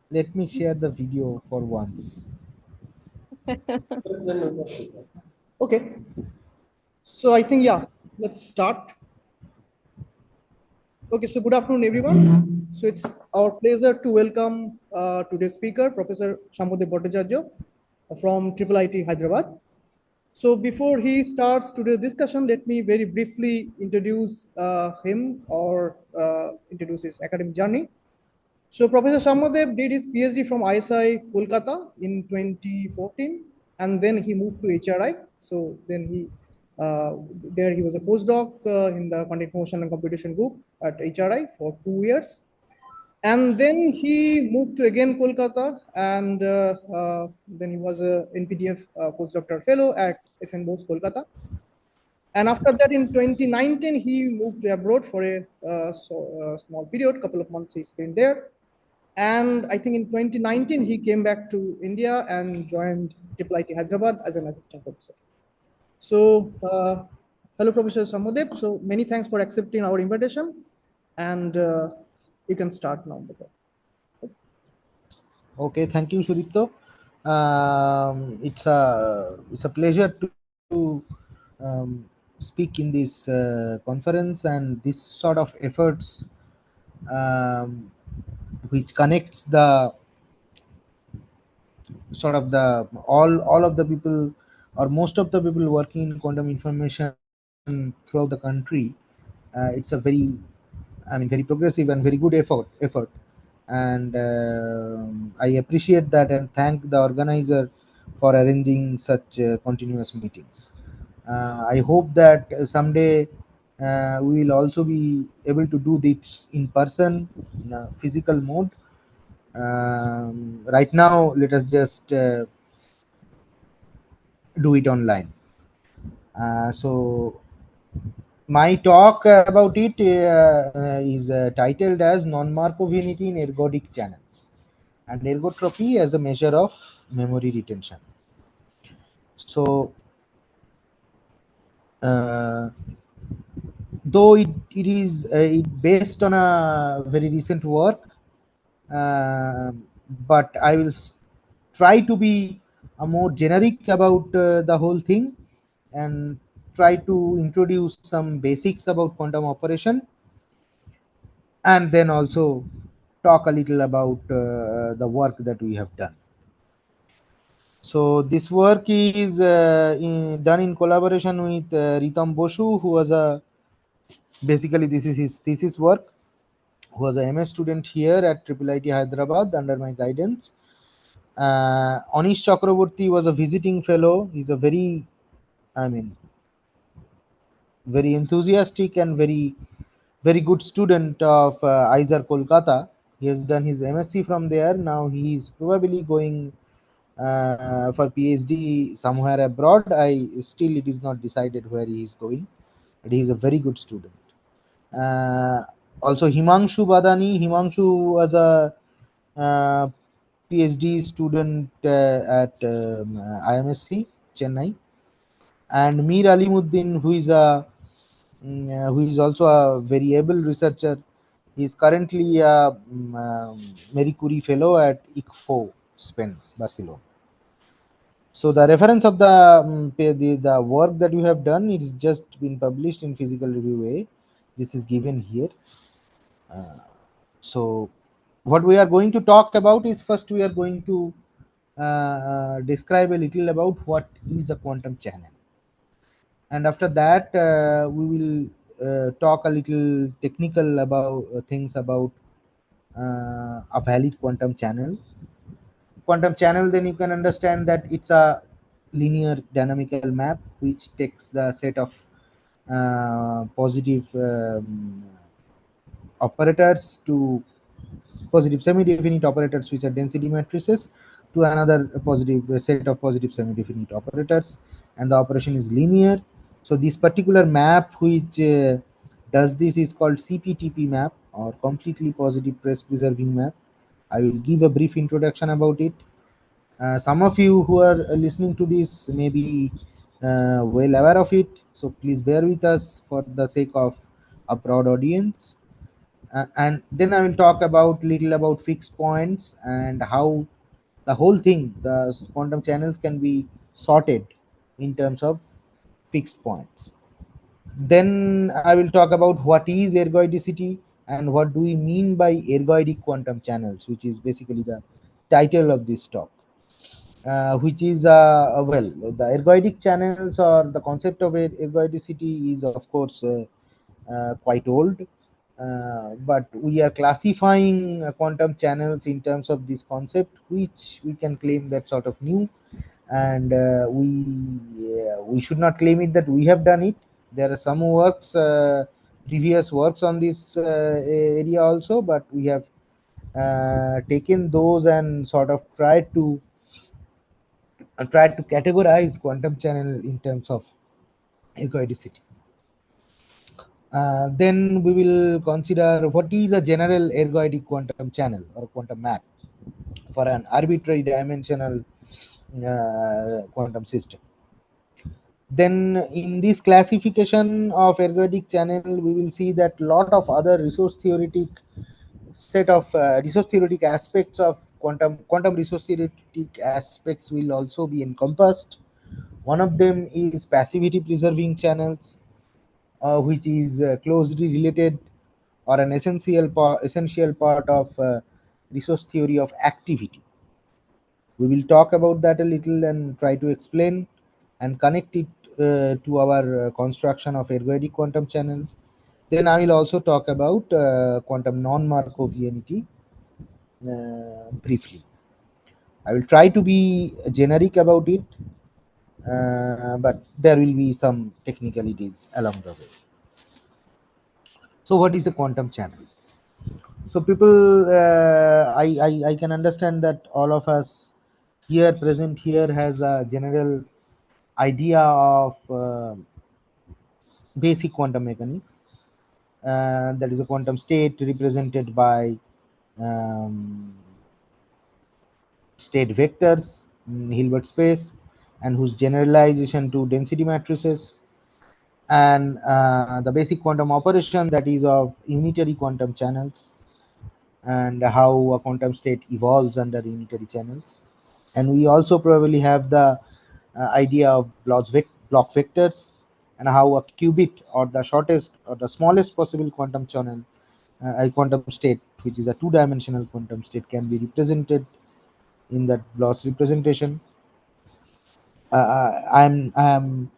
Let me share the video for once. Okay. So I think, yeah, let's start. Okay, so good afternoon, everyone. So it's our pleasure to welcome today's speaker, Professor Samyadeb Bhattacharya from IIIT Hyderabad. So before he starts today's discussion, let me very briefly introduce him or introduce his academic journey. So Professor Samyadeb did his PhD from ISI Kolkata in 2014, and then he moved to HRI. So then uh, there he was a postdoc in the Quant Information and Computation group at HRI for 2 years. And then he moved to again Kolkata, and then he was a NPDF postdoctoral fellow at SN Bose Kolkata. And after that, in 2019, he moved abroad for a small period, couple of months he spent there. And I think in 2019, he came back to India and joined IIIT Hyderabad as an assistant professor. So, hello, Professor Samyadeb. So, many thanks for accepting our invitation. And you can start now. Okay, thank you, Sudipto. It's a pleasure to speak in this conference, and this sort of efforts um, which connects the sort of the all of the people or most of the people working in quantum information throughout the country. It's a very, I mean, very progressive and very good effort, and I appreciate that and thank the organizer for arranging such continuous meetings. I hope that someday we will also be able to do this in person, in a physical mode. Right now, let us just do it online. So my talk about it is titled as non-Markovianity in ergodic channels and ergotropy as a measure of memory retention. So, uh, though it is based on a very recent work, uh, but I will try to be more generic about the whole thing and try to introduce some basics about quantum operation, and then also talk a little about the work that we have done. So this work is done in collaboration with Ritam Boshu, who was a basically this is his thesis work, who was a MS student here at IIIT Hyderabad under my guidance. Anish Chakraborty was a visiting fellow. He's a very, I mean, very enthusiastic and very good student of IISER Kolkata. He has done his MSc from there. Now he is probably going for PhD somewhere abroad. It is not decided where he is going, but he is a very good student. Uh, Also Himanshu Badani. Himanshu was a uh, PhD student at IMSC Chennai, and Mir Alimuddin, who is also a very able researcher. He is currently a Marie Curie Fellow at IIITH, Spain, Barcelona. So the reference of the work that you have done is just been published in Physical Review A. This is given here. Uh, so what we are going to talk about is, first we are going to describe a little about what is a quantum channel, and after that we will talk a little technical about things about a valid quantum channel. Then you can understand that it's a linear dynamical map which takes the set of positive operators to positive semi-definite operators which are density matrices to another positive set of positive semi-definite operators, and the operation is linear. So this particular map which does this is called CPTP map, or completely positive press preserving map. I will give a brief introduction about it. Some of you who are listening to this may be well aware of it, so please bear with us for the sake of a broad audience. And then I will talk about little about fixed points and how the whole thing, the quantum channels, can be sorted in terms of fixed points. Then I will talk about what is ergodicity and what do we mean by ergodic quantum channels, which is basically the title of this talk. Which is well, the ergodic channels, or the concept of ergodicity, is of course quite old, but we are classifying quantum channels in terms of this concept, which we can claim that sort of new, and we should not claim it that we have done it. There are some works, previous works on this area also, but we have taken those and sort of tried to categorize quantum channel in terms of ergodicity. Then we will consider what is a general ergodic quantum channel or quantum map for an arbitrary dimensional quantum system. Then in this classification of ergodic channel, we will see that lot of other resource theoretic aspects of quantum resource theoretic aspects will also be encompassed. One of them is passivity preserving channels, which is closely related or an essential part of resource theory of activity. We will talk about that a little and try to explain and connect it to our construction of ergodic quantum channels. Then I will also talk about quantum non-Markovianity briefly. I will try to be generic about it, but there will be some technicalities along the way. So, what is a quantum channel? So, people, I can understand that all of us here present here has a general idea of basic quantum mechanics. That is a quantum state represented by um, state vectors in Hilbert space, and whose generalization to density matrices, and the basic quantum operation that is of unitary quantum channels, and how a quantum state evolves under unitary channels. And we also probably have the idea of block vectors, and how a qubit, or the shortest or the smallest possible quantum channel, a quantum state, which is a two-dimensional quantum state, can be represented in that Bloch representation. I'm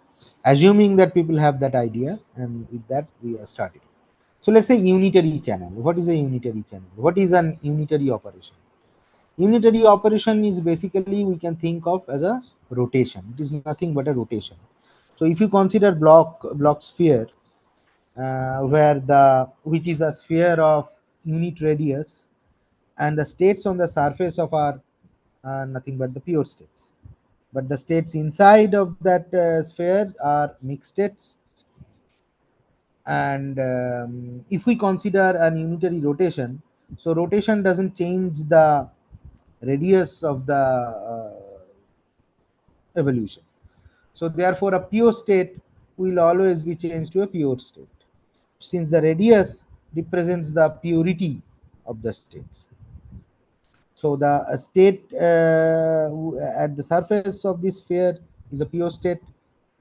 assuming that people have that idea, and with that we are starting. So let's say unitary channel. What is a unitary channel? What is an unitary operation? Unitary operation is basically, we can think of as a rotation. It is nothing but a rotation. So if you consider block sphere, where the which is a sphere of unit radius, and the states on the surface of are nothing but the pure states, but the states inside of that sphere are mixed states. And if we consider an unitary rotation, so rotation doesn't change the radius of the evolution. So therefore a pure state will always be changed to a pure state, since the radius represents the purity of the states. So the state at the surface of this sphere is a pure state,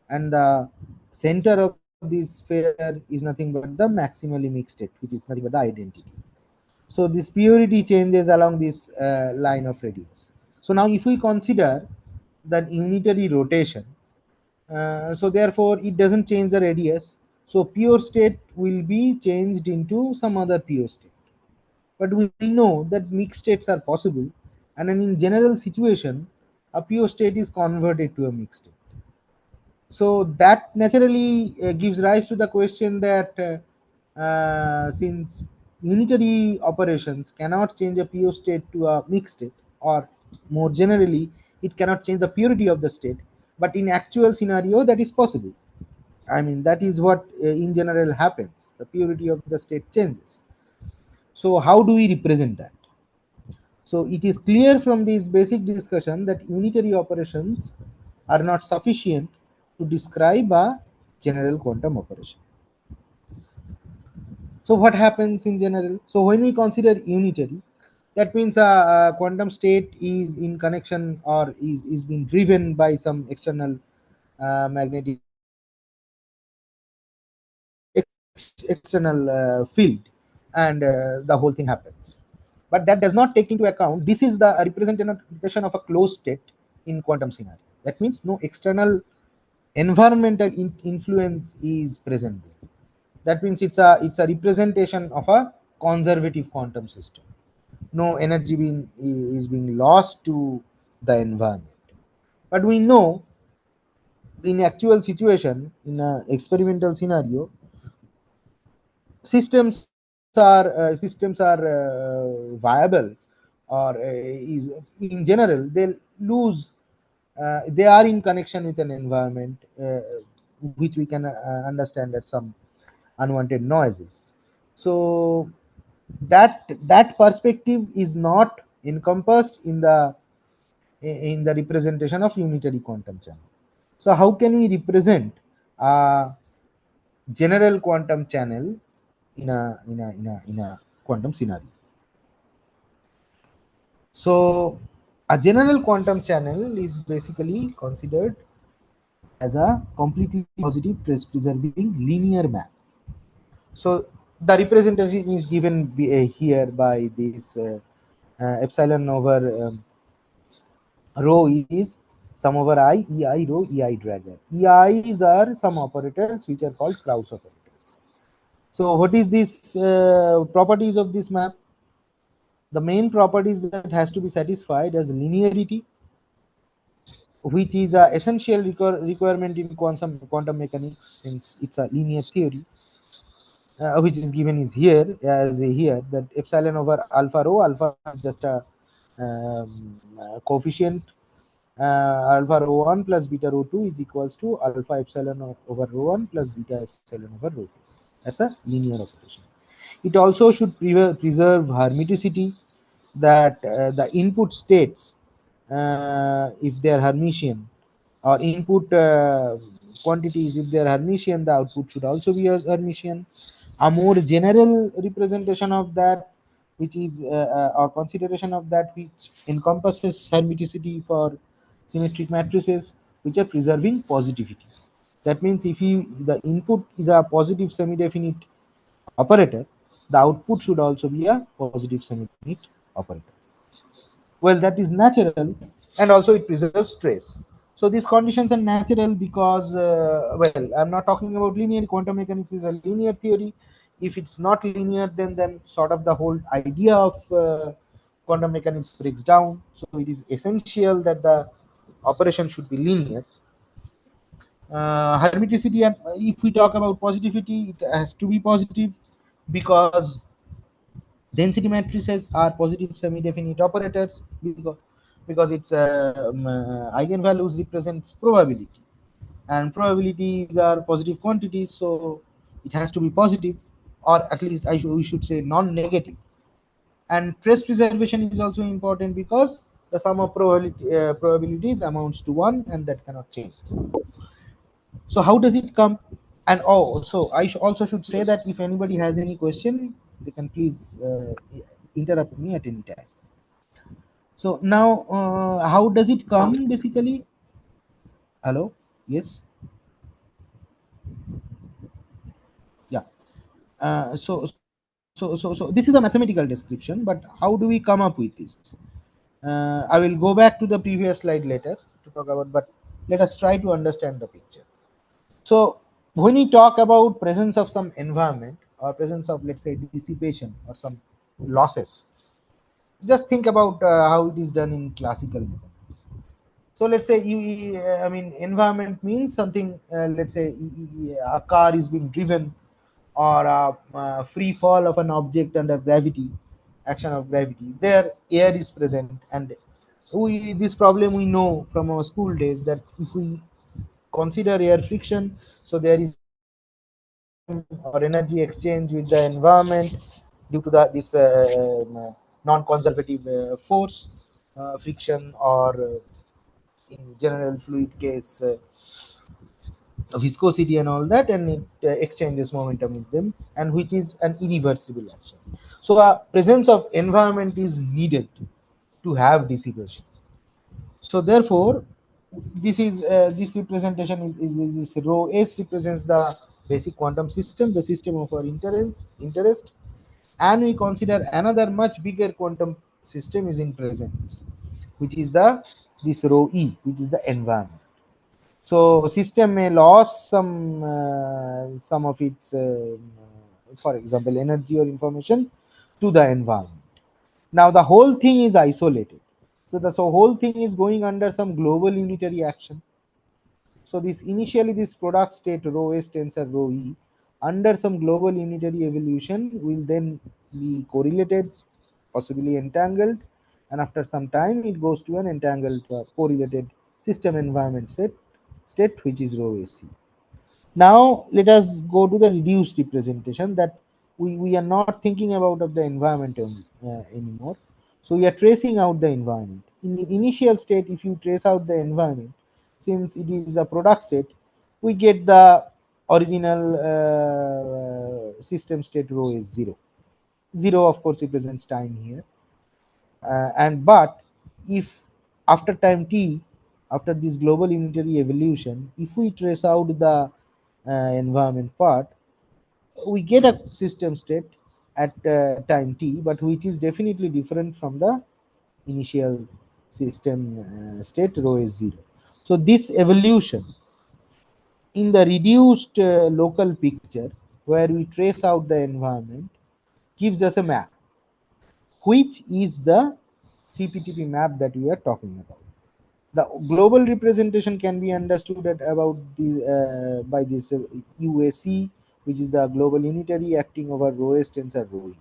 and the center of this sphere is nothing but the maximally mixed state, which is nothing but the identity. So this purity changes along this line of radius. So now if we consider that unitary rotation, so therefore it doesn't change the radius, so pure state will be changed into some other pure state. But we know that mixed states are possible, and in general situation, a pure state is converted to a mixed state. So that naturally gives rise to the question that since unitary operations cannot change a pure state to a mixed state, or more generally, it cannot change the purity of the state, but in actual scenario that is possible. I mean, that is what in general happens. The purity of the state changes. So how do we represent that? So it is clear from this basic discussion that unitary operations are not sufficient to describe a general quantum operation. So what happens in general? So when we consider unitary, that means a quantum state is in connection or is being driven by some external magnetic external field, and the whole thing happens. But that does not take into account, this is the representation of a closed state in quantum scenario. That means no external environmental influence is present there. That means it's a representation of a conservative quantum system. No energy is being lost to the environment. But we know in actual situation, in a experimental scenario, systems are viable, or is in general they lose, they are in connection with an environment, which we can understand as some unwanted noises. So that perspective is not encompassed in the representation of unitary quantum channel. So how can we represent a general quantum channel in a quantum scenario? So a general quantum channel is basically considered as a completely positive trace preserving linear map. So the representation is given here by this epsilon over rho is sum over I, ei rho, ei dragger. Ei's are some operators which are called Krauss operators. So what is this properties of this map? The main properties that has to be satisfied as linearity, which is a essential requirement in quantum mechanics, since it's a linear theory, which is given is here as a here, that epsilon over alpha rho. Alpha is just a coefficient. Alpha rho 1 plus beta rho 2 is equals to alpha epsilon over rho 1 plus beta epsilon over rho 2. That's a linear operation. It also should preserve hermiticity, that the input states, if they are Hermitian, or input quantities, if they are Hermitian, the output should also be Hermitian. A more general representation of that, which is or consideration of that, which encompasses hermiticity for symmetric matrices, which are preserving positivity. That means if the input is a positive semi-definite operator, the output should also be a positive semi-definite operator. Well, that is natural, and also it preserves trace. So these conditions are natural because, well, I'm not talking about linear. Quantum mechanics is a linear theory. If it's not linear, then sort of the whole idea of quantum mechanics breaks down. So it is essential that the operation should be linear. Hermiticity, and if we talk about positivity, it has to be positive, because density matrices are positive semi-definite operators, because its eigenvalues represents probability, and probabilities are positive quantities, so it has to be positive, or at least we should say non-negative. And trace preservation is also important, because the sum of probabilities amounts to 1, and that cannot change. So how does it come? And so I also should say that if anybody has any question, they can please interrupt me at any time. So now, how does it come basically? Hello? Yes? Yeah. So this is a mathematical description, but how do we come up with this? I will go back to the previous slide later to talk about, but let us try to understand the picture. So when we talk about presence of some environment, or presence of, let's say, dissipation or some losses, just think about how it is done in classical mechanics. So let's say I mean, environment means something. Let's say a car is being driven, or a free fall of an object under gravity, action of gravity. There, air is present, and this problem we know from our school days, that if we consider air friction, so there is or energy exchange with the environment due to this non-conservative force, friction, or in general fluid case, viscosity and all that, and it exchanges momentum with them, and which is an irreversible action. So a presence of environment is needed to have dissipation. So therefore, this representation is this rho s represents the basic quantum system, the system of our interest, and we consider another much bigger quantum system is in presence, which is the this rho e, which is the environment. So system may lose some of its, for example, energy or information to the environment. Now the whole thing is isolated. So whole thing is going under some global unitary action. So this initially this product state rho s tensor rho e under some global unitary evolution will then be correlated, possibly entangled, and after some time it goes to an entangled correlated system environment state which is rho ac. Now let us go to the reduced representation that we are not thinking about of the environment anymore. So we are tracing out the environment. In the initial state, if you trace out the environment, since it is a product state, we get the original system state rho is 0. 0 of course represents time here. And but if after time t, after this global unitary evolution, if we trace out the environment part, we get a system state at time t, but which is definitely different from the initial system state rho is 0. So this evolution in the reduced local picture where we trace out the environment gives us a map, which is the CPTP map that we are talking about. The global representation can be understood at about the by this UAC, which is the global unitary acting over rho s tensor rho e.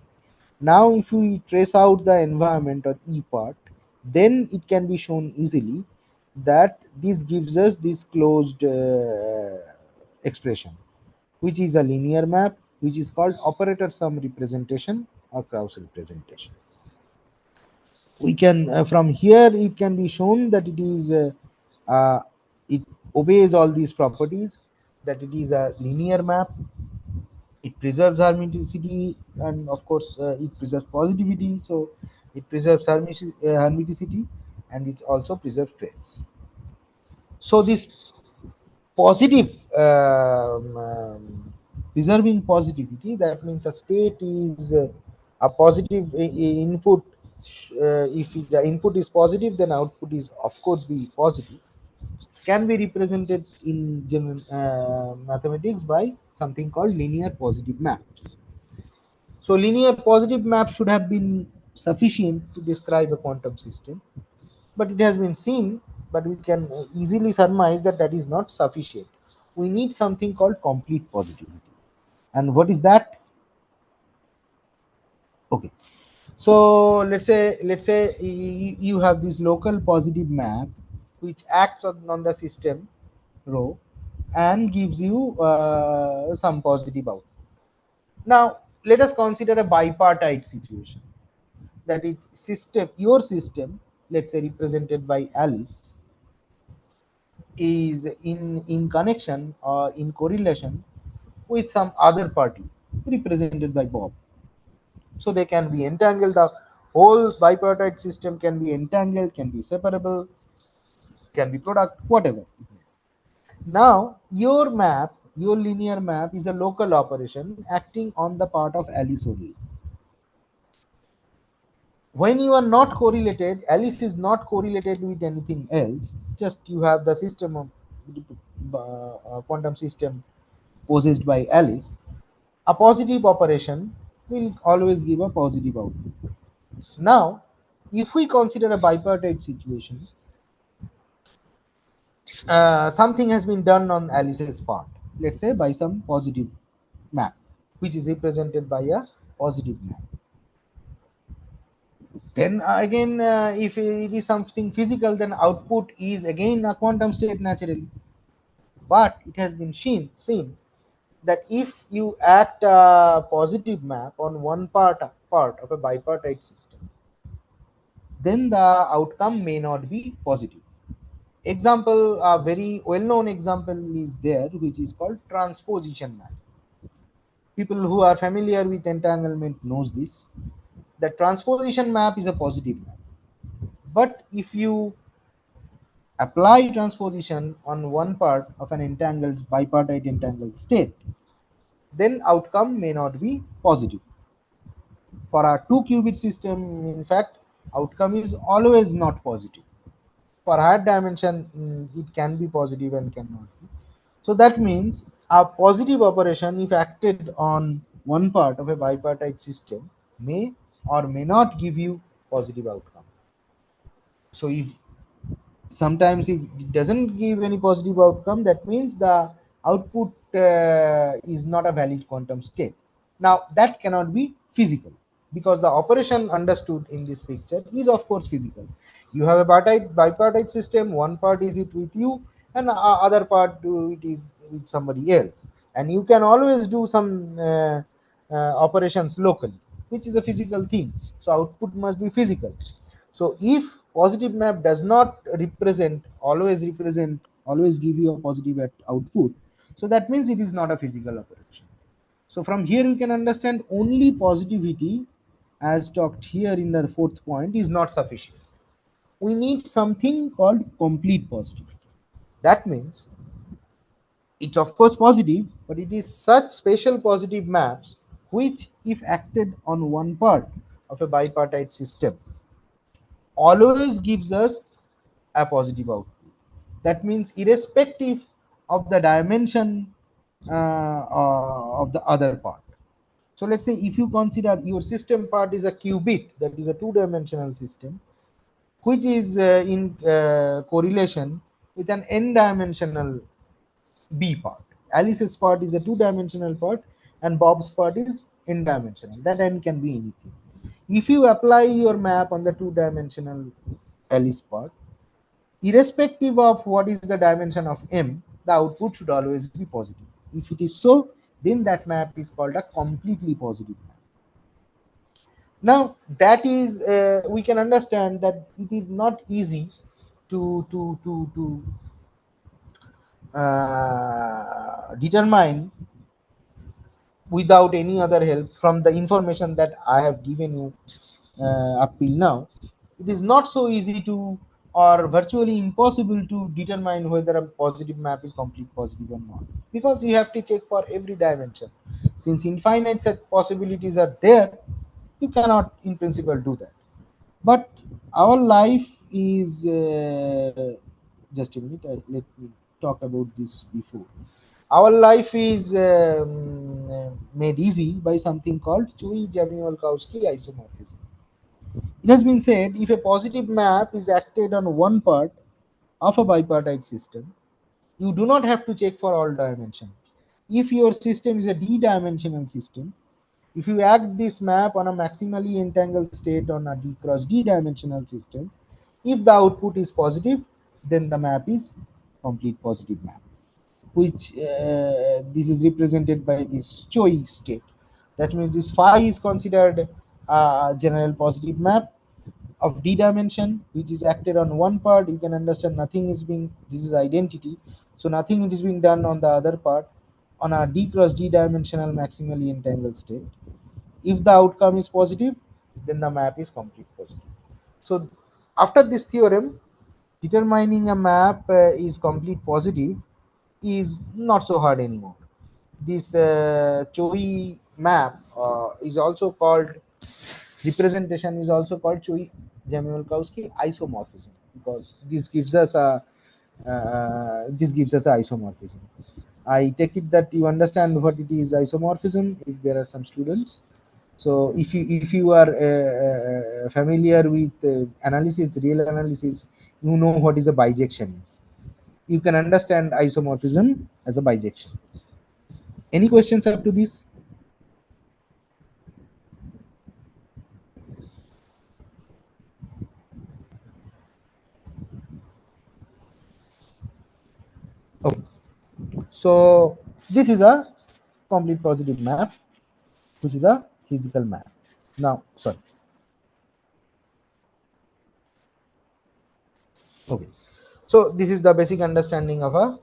Now, if we trace out the environment or E part, then it can be shown easily that this gives us this closed expression, which is a linear map, which is called operator sum representation or Krauss representation. We can from here it can be shown that uh, it obeys all these properties, that it is a linear map, it preserves hermeticity, and of course it preserves positivity, so it preserves hermeticity, and it also preserves trace. So this positive preserving positivity, that means a state is a positive input. If the input is positive, then output is of course be positive, can be represented in general mathematics by something called linear positive maps. So linear positive map should have been sufficient to describe a quantum system, but it has been seen, but we can easily surmise that that is not sufficient. We need something called complete positivity. And what is that? Okay. So let's say you have this local positive map which acts on the system rho and gives you some positive output. Now let us consider a bipartite situation, that is system, your system, let's say represented by Alice, is in connection or in correlation with some other party represented by Bob. So they can be entangled. The whole bipartite system can be entangled, can be separable, can be product, whatever. Now your map, your linear map is a local operation acting on the part of Alice only. When you are not correlated, Alice is not correlated with anything else, just you have the system of quantum system possessed by Alice, a positive operation will always give a positive output. Now if we consider a bipartite situation, something has been done on Alice's part, let's say by some positive map, which is represented by a positive map. Then again, if it is something physical, then output is again a quantum state naturally. But it has been seen that if you act a positive map on one part of a bipartite system, then the outcome may not be positive. example, a very well-known example is there, which is called transposition map. People who are familiar with entanglement knows this. The transposition map is a positive map. But if you apply transposition on one part of an entangled bipartite entangled state, then outcome may not be positive. For a 2-qubit system, in fact, outcome is always not positive. For higher dimension, it can be positive and cannot be. So that means a positive operation, if acted on one part of a bipartite system, may or may not give you positive outcome. So if sometimes if it doesn't give any positive outcome, that means the output is not a valid quantum state. Now that cannot be physical, because the operation understood in this picture is of course physical. You have a bipartite system, one part is it with you and other part it is with somebody else, and you can always do some operations locally, which is a physical thing. So output must be physical. So if positive map does not always give you a positive at output, so that means it is not a physical operation. So from here we can understand only positivity, as talked here in the fourth point, is not sufficient. We need something called complete positivity. That means it's of course positive, but it is such special positive maps which, if acted on one part of a bipartite system, always gives us a positive output. That means irrespective of the dimension of the other part. So let's say if you consider your system part is a qubit, that is a two-dimensional system, which is in correlation with an n-dimensional B part. Alice's part is a two-dimensional part, and Bob's part is n-dimensional. That n can be anything. If you apply your map on the two-dimensional Alice part, irrespective of what is the dimension of m, the output should always be positive. If it is so, then that map is called a completely positive map. Now that is we can understand that it is not easy to determine without any other help from the information that I have given you up till now. It is not so easy to, or virtually impossible to determine whether a positive map is complete positive or not, because you have to check for every dimension. Since infinite such possibilities are there, you cannot in principle do that. But our life is just a minute, let me talk about this before. Our life is made easy by something called Chewy-Jaمیolkowski isomorphism. It has been said if a positive map is acted on one part of a bipartite system, you do not have to check for all dimensions. If your system is a d-dimensional system, if you act this map on a maximally entangled state on a d cross d dimensional system, if the output is positive, then the map is complete positive map, which this is represented by this Choi state. That means this phi is considered a general positive map of d dimension, which is acted on one part. You can understand nothing is being, this is identity, so nothing is being done on the other part on a d cross d dimensional maximally entangled state. If the outcome is positive, then the map is complete positive. So after this theorem, determining a map is complete positive is not so hard anymore. This Choi map is also called, representation is also called Choi-Jaمیolkowski isomorphism, because this gives us a isomorphism. I take it that you understand what it is isomorphism if there are some students. So if you are familiar with analysis, real analysis, you know what is a bijection is. You can understand isomorphism as a bijection. Any questions up to this? Okay. So this is a complete positive map, which is a physical map. Now, sorry. Okay. So this is the basic understanding of a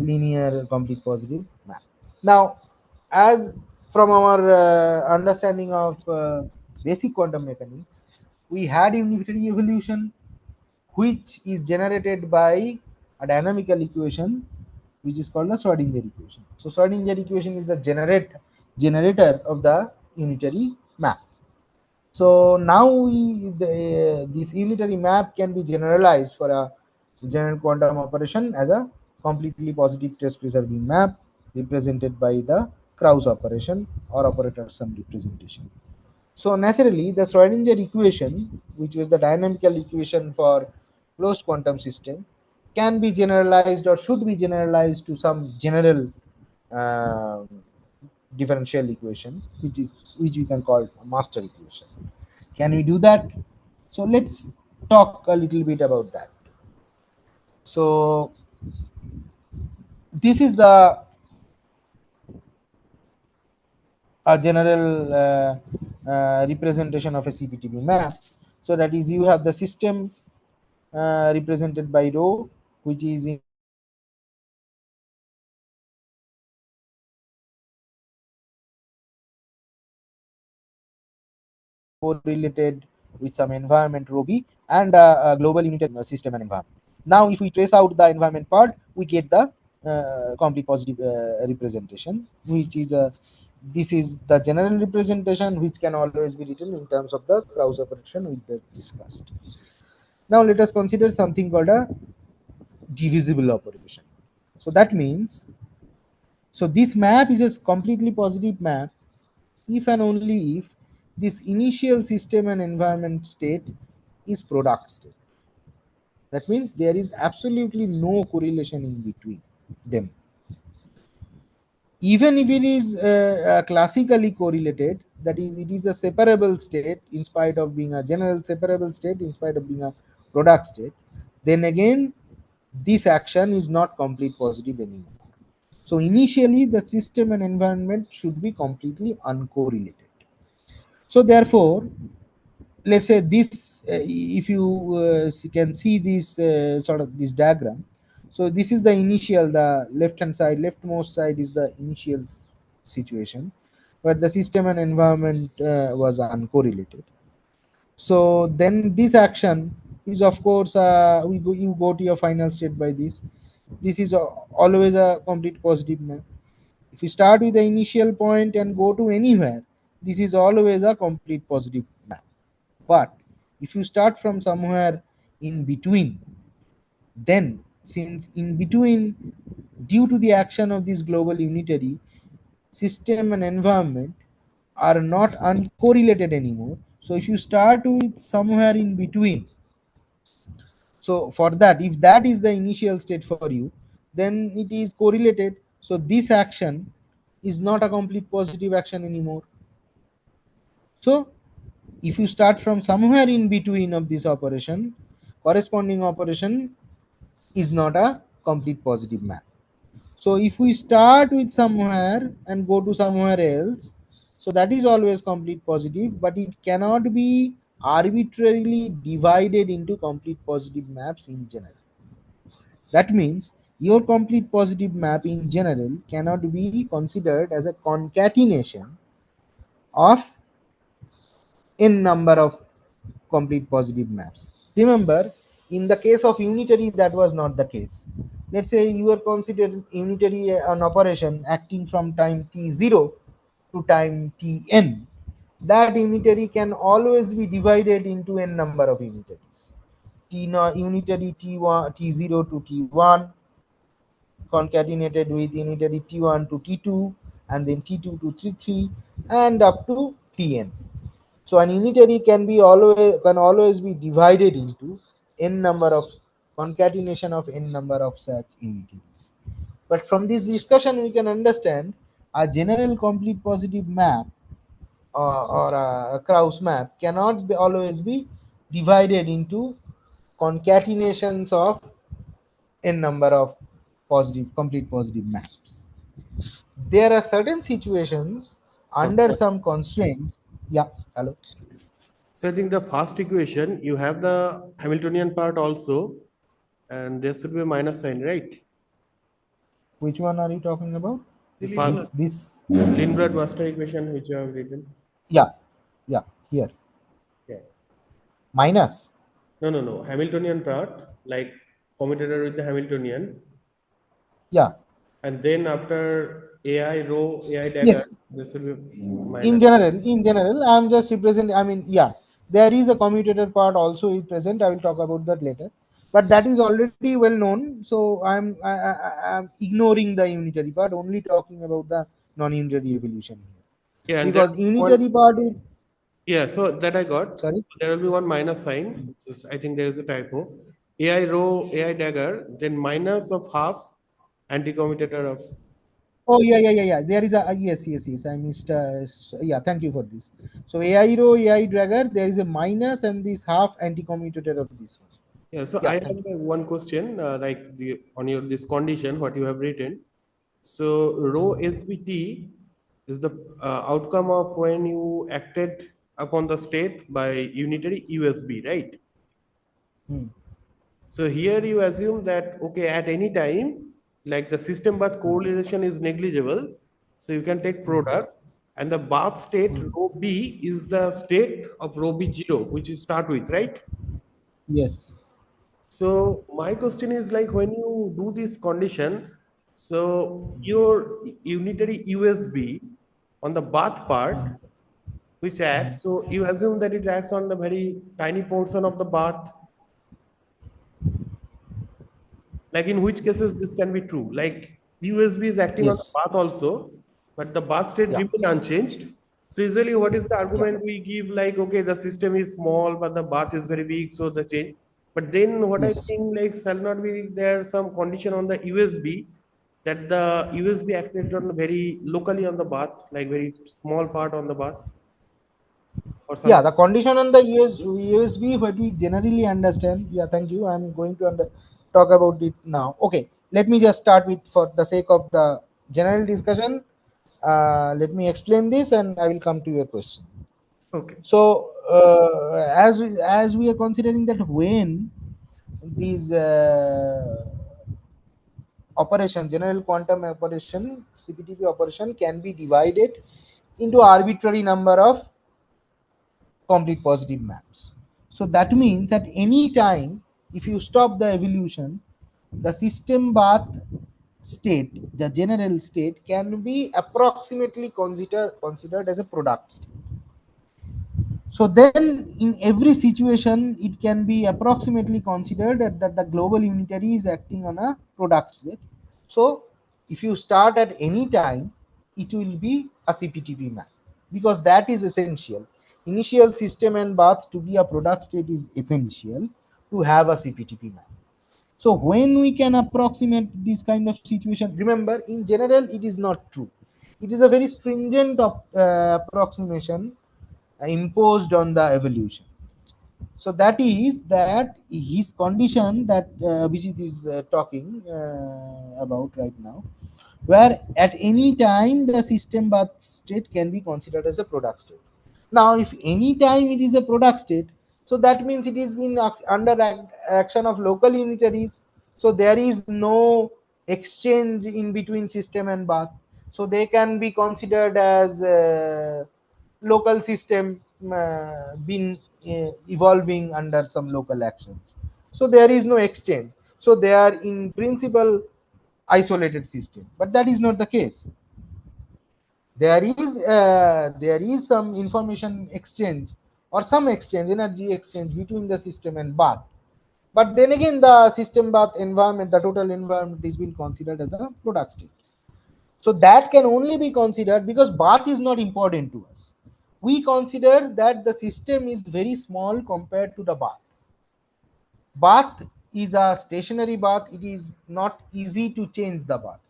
linear complete positive map. Now, as from our understanding of basic quantum mechanics, we had unitary evolution, which is generated by a dynamical equation, which is called the Schrodinger equation. So Schrodinger equation is the generator of the unitary map. So now this unitary map can be generalized for a general quantum operation as a completely positive trace preserving map represented by the Krauss operation or operator sum representation. So naturally, the Schrodinger equation, which was the dynamical equation for closed quantum system, can be generalized or should be generalized to some general uh, differential equation, which we can call a master equation. Can we do that? So let's talk a little bit about that. So this is the a general representation of a CPTB map. So that is, you have the system represented by rho, which is in correlated with some environment rho b and a global unitary system and environment. Now, if we trace out the environment part, we get the complete positive representation, which is a this is the general representation, which can always be written in terms of the Krauss operation we discussed. Now, let us consider something called a divisible operation. So that means, so this map is a completely positive map if and only if this initial system and environment state is product state. That means there is absolutely no correlation in between them. Even if it is classically correlated, that is, it is a separable state in spite of being a general separable state, in spite of being a product state, then again, this action is not complete positive anymore. So initially, the system and environment should be completely uncorrelated. So therefore, let's say this, if you can see this sort of this diagram. So this is the initial, the left hand side, leftmost side is the initial situation, where the system and environment was uncorrelated. So then this action is, of course, you go to your final state by this. This is always a complete positive map. If you start with the initial point and go to anywhere, this is always a complete positive map. But if you start from somewhere in between, then since in between, due to the action of this global unitary, system and environment are not uncorrelated anymore. So if you start with somewhere in between, so for that, if that is the initial state for you, then it is correlated. So this action is not a complete positive action anymore. So if you start from somewhere in between of this operation, corresponding operation is not a complete positive map. So if we start with somewhere and go to somewhere else, so that is always complete positive, but it cannot be arbitrarily divided into complete positive maps in general. That means your complete positive map in general cannot be considered as a concatenation of n number of complete positive maps. Remember, in the case of unitary, that was not the case. Let's say you are considering unitary an operation acting from time t0 to time tn. That unitary can always be divided into n number of unitaries. Unitary t1, t0 to t1, concatenated with unitary t1 to t2, and then t2 to t3, and up to tn. So an unitary can always be divided into n number of concatenation of n number of such unitaries. But from this discussion, we can understand a general complete positive map or a Krauss map cannot always be divided into concatenations of n number of complete positive maps. There are certain situations So, under some constraints. Yeah, hello. So I think the first equation, you have the Hamiltonian part also, and there should be a minus sign, right? Which one are you talking about? The The Lindblad. This? Lindblad master equation which you have written. Yeah, yeah. Here Yeah. minus. No, no, no. Hamiltonian part, like commutator with the Hamiltonian, Yeah. and then after AI row, AI dagger, Yes. there should be In minus. general, I'm just representing. I mean, yeah, there is a commutator part also is present. I will talk about that later. But that is already well known. So I'm ignoring the unitary part, only talking about the non-unitary evolution here. Yeah, and there Because will be one. unitary part is Yeah, so that I got. sorry. There will be one minus sign. I think there is a typo. AI row, AI dagger, then minus of half anti-commutator of. Oh yeah. There is a yes. I missed. Yeah, thank you for this. So AI row, AI dragger, there is a minus and this half anti-commutator of this one. Yeah, so Yeah, I thank have one question, like the on your this condition, what you have written. So rho SBT is the outcome of when you acted upon the state by unitary USB, right? you. Hmm. So here you assume that okay, at any time, like the system bath correlation is negligible, so you can take product, and the bath state rho B is the state of rho B zero, which you start with, right? Yes. So my question is like when you do this condition, so your unitary USB on the bath part, which acts, so you assume that it acts on the very tiny portion of the bath. Like in which cases this can be true. Like USB is acting on the Yes. bath also, but the bath state Yeah. remain unchanged. So usually what is the Yeah. argument we give, like okay, the system is small but the bath is very big, so the change. But then what I Yes. think like shall not be there some condition on the USB that the USB acted on very locally on the bath, like very small part on the bath or Yeah, something. the condition on the USB, what we generally understand. Yeah, thank you. I'm going to talk about it now. Okay, let me just start with, for the sake of the general discussion, let me explain this and I will come to your question. Okay. So, as we are considering that when these operation, general quantum operation, CPTP operation, can be divided into arbitrary number of complete positive maps. So that means at any time, if you stop the evolution, the system bath state, the general state, can be approximately considered as a product state. So then, in every situation, it can be approximately considered that the global unitary is acting on a product state. So if you start at any time, it will be a CPTP map, because that is essential. Initial system and bath to be a product state is essential to have a CPTP map. So when we can approximate this kind of situation, remember in general it is not true. It is a very stringent approximation imposed on the evolution. So that is that his condition that Abhijit is talking about right now, where at any time the system bath state can be considered as a product state. Now, if any time it is a product state, so that means it is been under action of local unitaries. So there is no exchange in between system and bath. So they can be considered as local system been evolving under some local actions. So there is no exchange. So they are in principle isolated system, but that is not the case. There is some information exchange or some exchange, energy exchange between the system and bath. But then again, the system bath environment, the total environment, is being considered as a product state. So that can only be considered because bath is not important to us. We consider that the system is very small compared to the bath. Bath is a stationary bath. It is not easy to change the bath.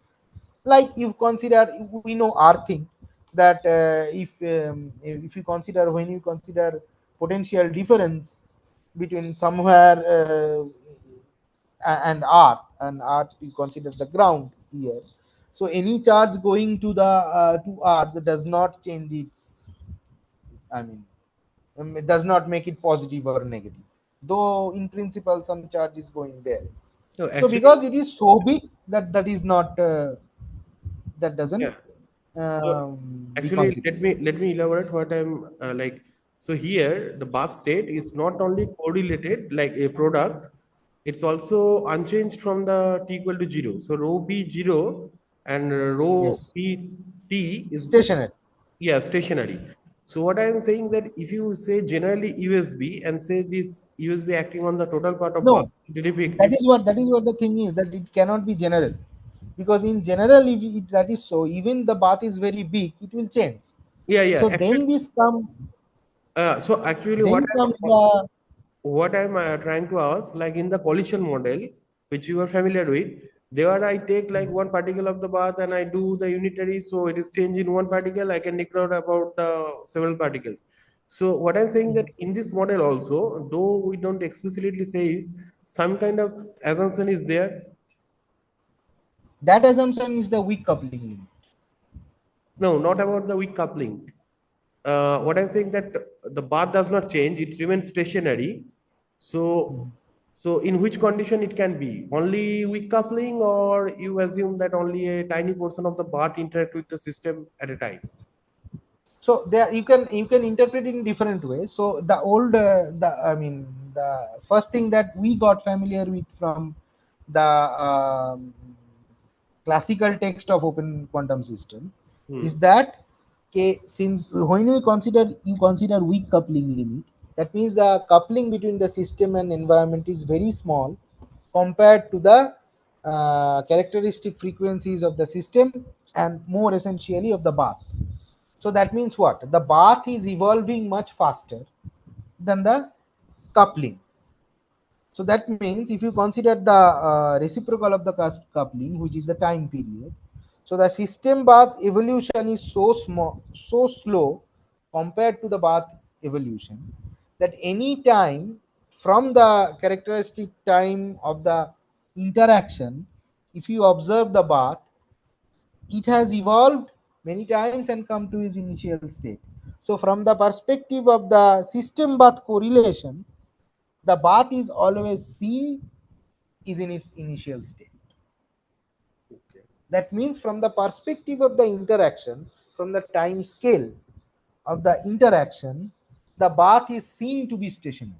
Like you consider, we know earthing, that if you consider, when you consider potential difference between somewhere and earth, you consider the ground here. So any charge going to the to earth does not change its, I mean, It does not make it positive or negative, though in principle some charge is going there. So So actually, because it is so big that that is not that doesn't yeah. So be actually, considered. let me elaborate what I'm like. So here, the bath state is not only correlated like a product, it's also unchanged from the t equal to 0. So rho b 0 and rho Yes, p t is, stationary. yeah, stationary. So what I am saying that if you say generally USB and say this USB acting on the total part of bath, No, it will be that is what the thing is, that it cannot be general, because in general if it, that is so, even the bath is very big, it will change. yeah, yeah. So Actually, then this come, so actually, then comes the, what I'm trying to ask, like in the collision model, which you are familiar with, there I take like one particle of the bath and I do the unitary, so it is changed in one particle. I can ignore about several particles. So what I'm saying that in this model also, though we don't explicitly say is some kind of assumption is there. that assumption is the weak coupling limit. No, not about the weak coupling. What I'm saying that the bath does not change; it remains stationary. So, so in which condition it can be only weak coupling, or you assume that only a tiny portion of the bath interact with the system at a time? So there you can interpret it in different ways. So the old the I mean the first thing that we got familiar with from the classical text of open quantum system is Hmm. that, okay, since when you consider weak coupling limit, that means the coupling between the system and environment is very small compared to the characteristic frequencies of the system and more essentially of the bath. So that means what? The bath is evolving much faster than the coupling. So that means if you consider the reciprocal of the coupling, which is the time period, so the system bath evolution is so small, so slow compared to the bath evolution, that any time from the characteristic time of the interaction, if you observe the bath, it has evolved many times and come to its initial state. So from the perspective of the system bath correlation, the bath is always seen is in its initial state. Okay. That means from the perspective of the interaction, from the time scale of the interaction, the bath is seen to be stationary.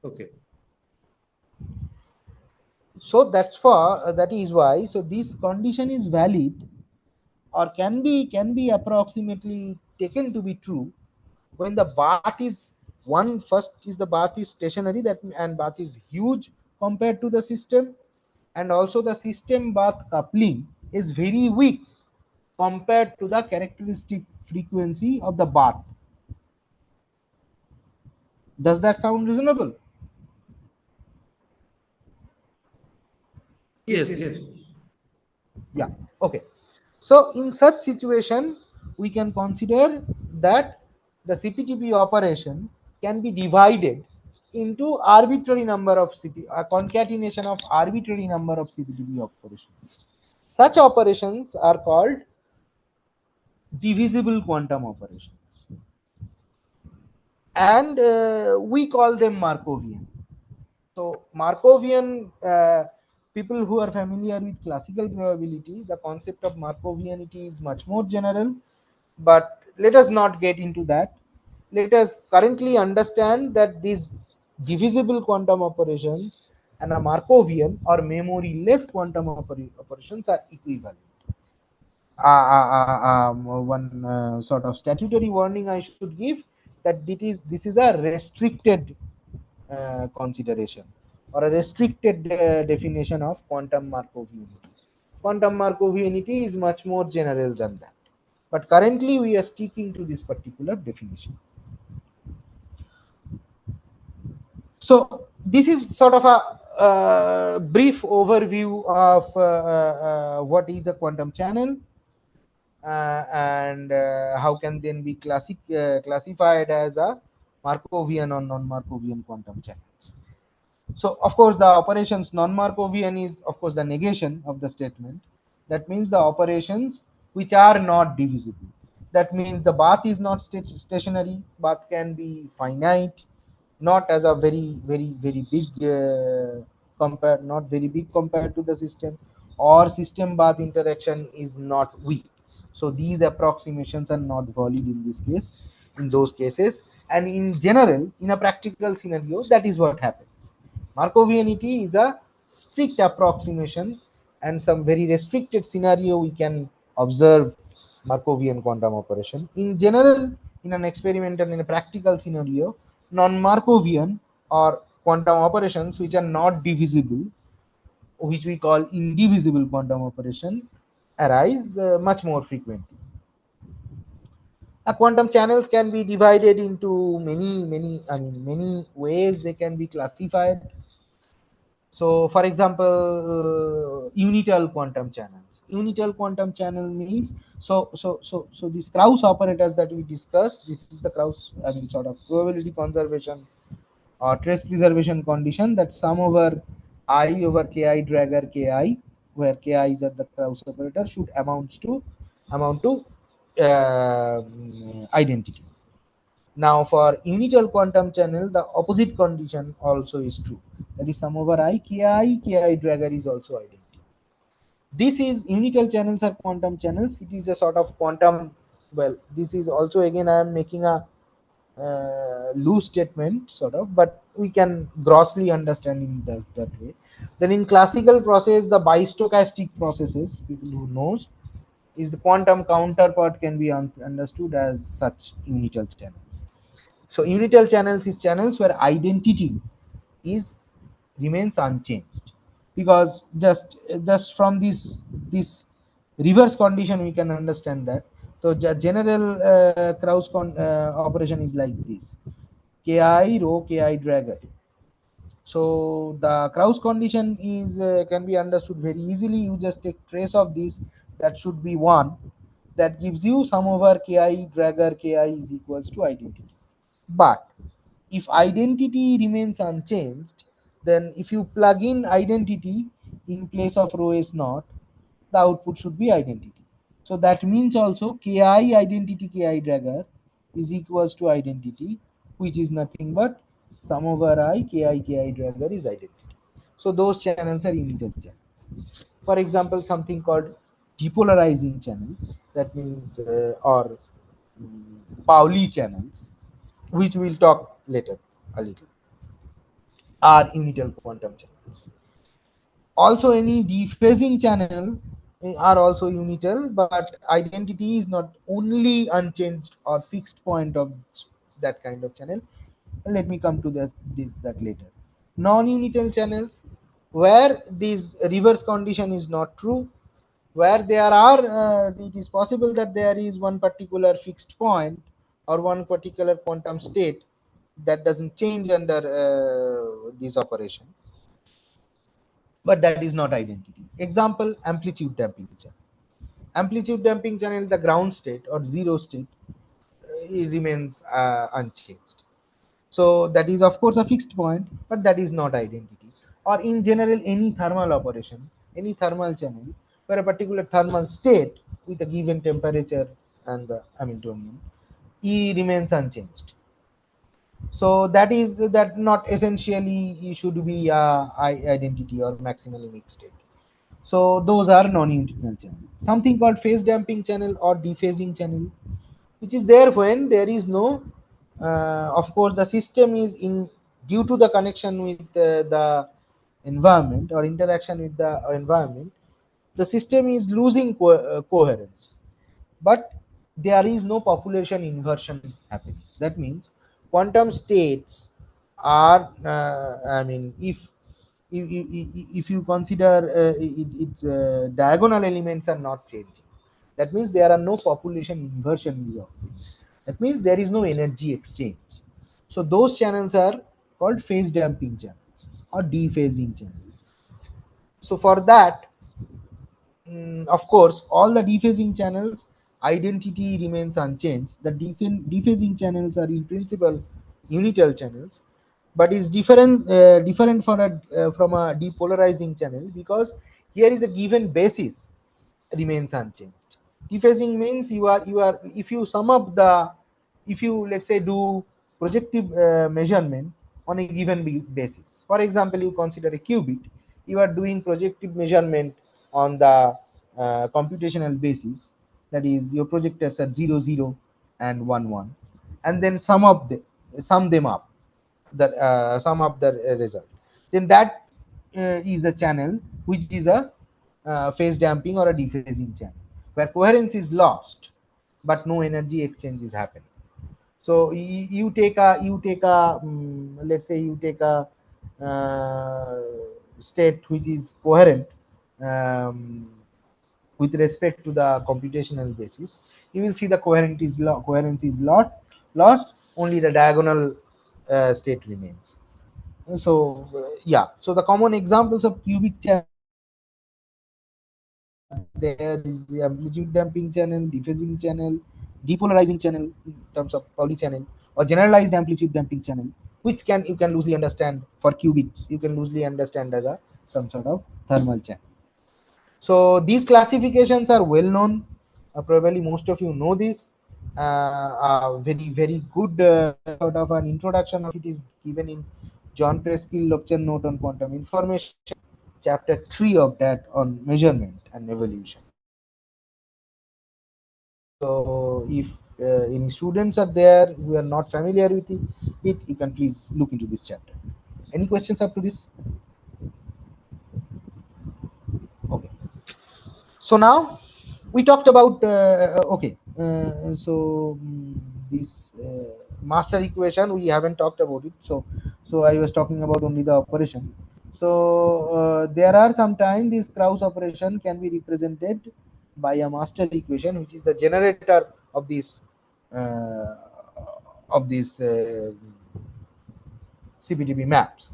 Okay. So that's for that is why, so this condition is valid or can be approximately taken to be true when the bath is one, first is the bath is stationary, that and bath is huge compared to the system, and also the system bath coupling is very weak compared to the characteristic frequency of the bath. Does that sound reasonable? Yes, Yes, yes. yes. Yeah. Okay. So in such situation, we can consider that the CPTP operation can be divided into arbitrary number of a concatenation of arbitrary number of CPTP operations. Such operations are called divisible quantum operations, and we call them Markovian. So Markovian, people who are familiar with classical probability, the concept of Markovianity is much more general, but let us not get into that. Let us currently understand that these divisible quantum operations and a Markovian or memory-less quantum operations are equivalent. One sort of statutory warning I should give, that this is a restricted consideration or a restricted definition of quantum Markovianity. Quantum Markovianity is much more general than that. But currently we are sticking to this particular definition. So this is sort of a brief overview of what is a quantum channel, and how can then be classified as a Markovian or non-Markovian quantum channels. So of course the operations non-Markovian is of course the negation of the statement. That means the operations which are not divisible. That means the bath is not stationary. Bath can be finite, not as a very big compared, not very big compared to the system, or system bath interaction is not weak. So these approximations are not valid in this case, in those cases. And in general, in a practical scenario, that is what happens. Markovianity is a strict approximation, and some very restricted scenario we can observe Markovian quantum operation. In general, in an experimental, in a practical scenario, non-Markovian or quantum operations which are not divisible, which we call indivisible quantum operation, arise much more frequently. Quantum channels can be divided into many ways. They can be classified. So, for example, unital quantum channels. Unital quantum channel means, so these Krauss operators that we discussed. This is the Krauss, sort of probability conservation or trace preservation condition, that sum over I over ki dragger ki, where ki is at the Krauss operator, should amount to identity. Now, for unital quantum channel, the opposite condition also is true. That is sum over ki dragger is also identity. This is unital channels are quantum channels. It is a sort of quantum. Well, this is also, again, I am making a loose statement, sort of, but we can grossly understand in that way. Then in classical process, the bistochastic processes, people who knows, is the quantum counterpart can be understood as such unital channels. So unital channels is channels where identity is remains unchanged, because just from this reverse condition we can understand that. So general Krauss operation is like this: ki rho ki dragger. So the Krauss condition is can be understood very easily. You just take trace of this, that should be 1, that gives you sum over ki dragger ki is equals to identity. But if identity remains unchanged, then if you plug in identity in place of rho s naught, the output should be identity. So that means also ki identity ki dragger is equals to identity, which is nothing but sum over ki dragger is identity. So those channels are unital channels. For example, something called depolarizing channel, that means or Pauli channels, which we'll talk later a little, are unital quantum channels. Also, any dephasing channel are also unital, but identity is not only unchanged or fixed point of that kind of channel. Let me come to that later. Non-unital channels, where this reverse condition is not true, where there are it is possible that there is one particular fixed point or one particular quantum state that doesn't change under this operation, but that is not identity. Example: amplitude damping channel. Amplitude damping channel, the ground state or zero state it remains unchanged. So that is of course a fixed point, but that is not identity. Or in general, any thermal operation, any thermal channel where a particular thermal state with a given temperature and the Hamiltonian E remains unchanged. So that is that not essentially should be identity or maximally mixed state. So those are non-unital channel. Something called phase damping channel or dephasing channel, which is there when there is no, of course, the system is in, due to the connection with the environment or interaction with the environment, the system is losing coherence, but there is no population inversion happening. That means quantum states are, if you consider its diagonal elements are not changing, that means there are no population inversion is occurring. That means there is no energy exchange. So those channels are called phase damping channels or dephasing channels. So for that, of course, all the dephasing channels identity remains unchanged. The dephasing channels are in principle unital channels, but is different from a depolarizing channel, because here is a given basis remains unchanged. Dephasing means you are if you sum up the, if you let's say do projective measurement on a given basis. For example, you consider a qubit, you are doing projective measurement on the computational basis, that is your projectors are 0 0 and 1 1, and then sum them up, the sum up the result, then that is a channel which is a phase damping or a dephasing channel, where coherence is lost but no energy exchange is happening. So you take a let's say you take a uh, state which is coherent um, with respect to the computational basis. You will see the coherence is lost, only the diagonal state remains. So yeah, so the common examples of cubic channels are there is the amplitude damping channel, dephasing channel, depolarizing channel in terms of Pauli channel, or generalized amplitude damping channel, which can you can loosely understand for qubits. You can loosely understand as a some sort of thermal channel. So these classifications are well known. Probably most of you know this. Very good sort of an introduction of it is given in John Preskill lecture note on quantum information, chapter 3 of that on measurement and evolution. So if any students are there who are not familiar with it, you can please look into this chapter. Any questions up to this? Okay. So now we talked about okay. This master equation we haven't talked about it. So I was talking about only the operation. So there are sometimes this Krauss operation can be represented by a master equation, which is the generator uh, of these CPTP maps.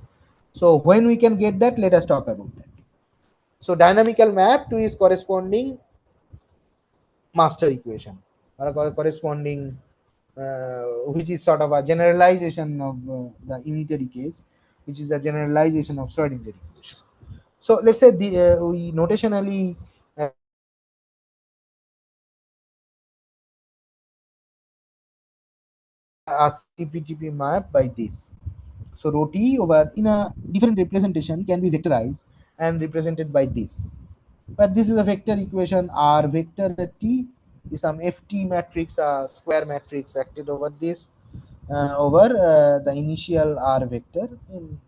So when we can get that, let us talk about that. So dynamical map to its corresponding master equation, or a corresponding which is sort of a generalization of the unitary case, which is a generalization of Schrodinger equation. So let's say we notationally a CPTP map by this. So rho t over in a different representation can be vectorized and represented by this. But this is a vector equation. R vector t is some ft matrix, a square matrix acted over this over the initial R vector in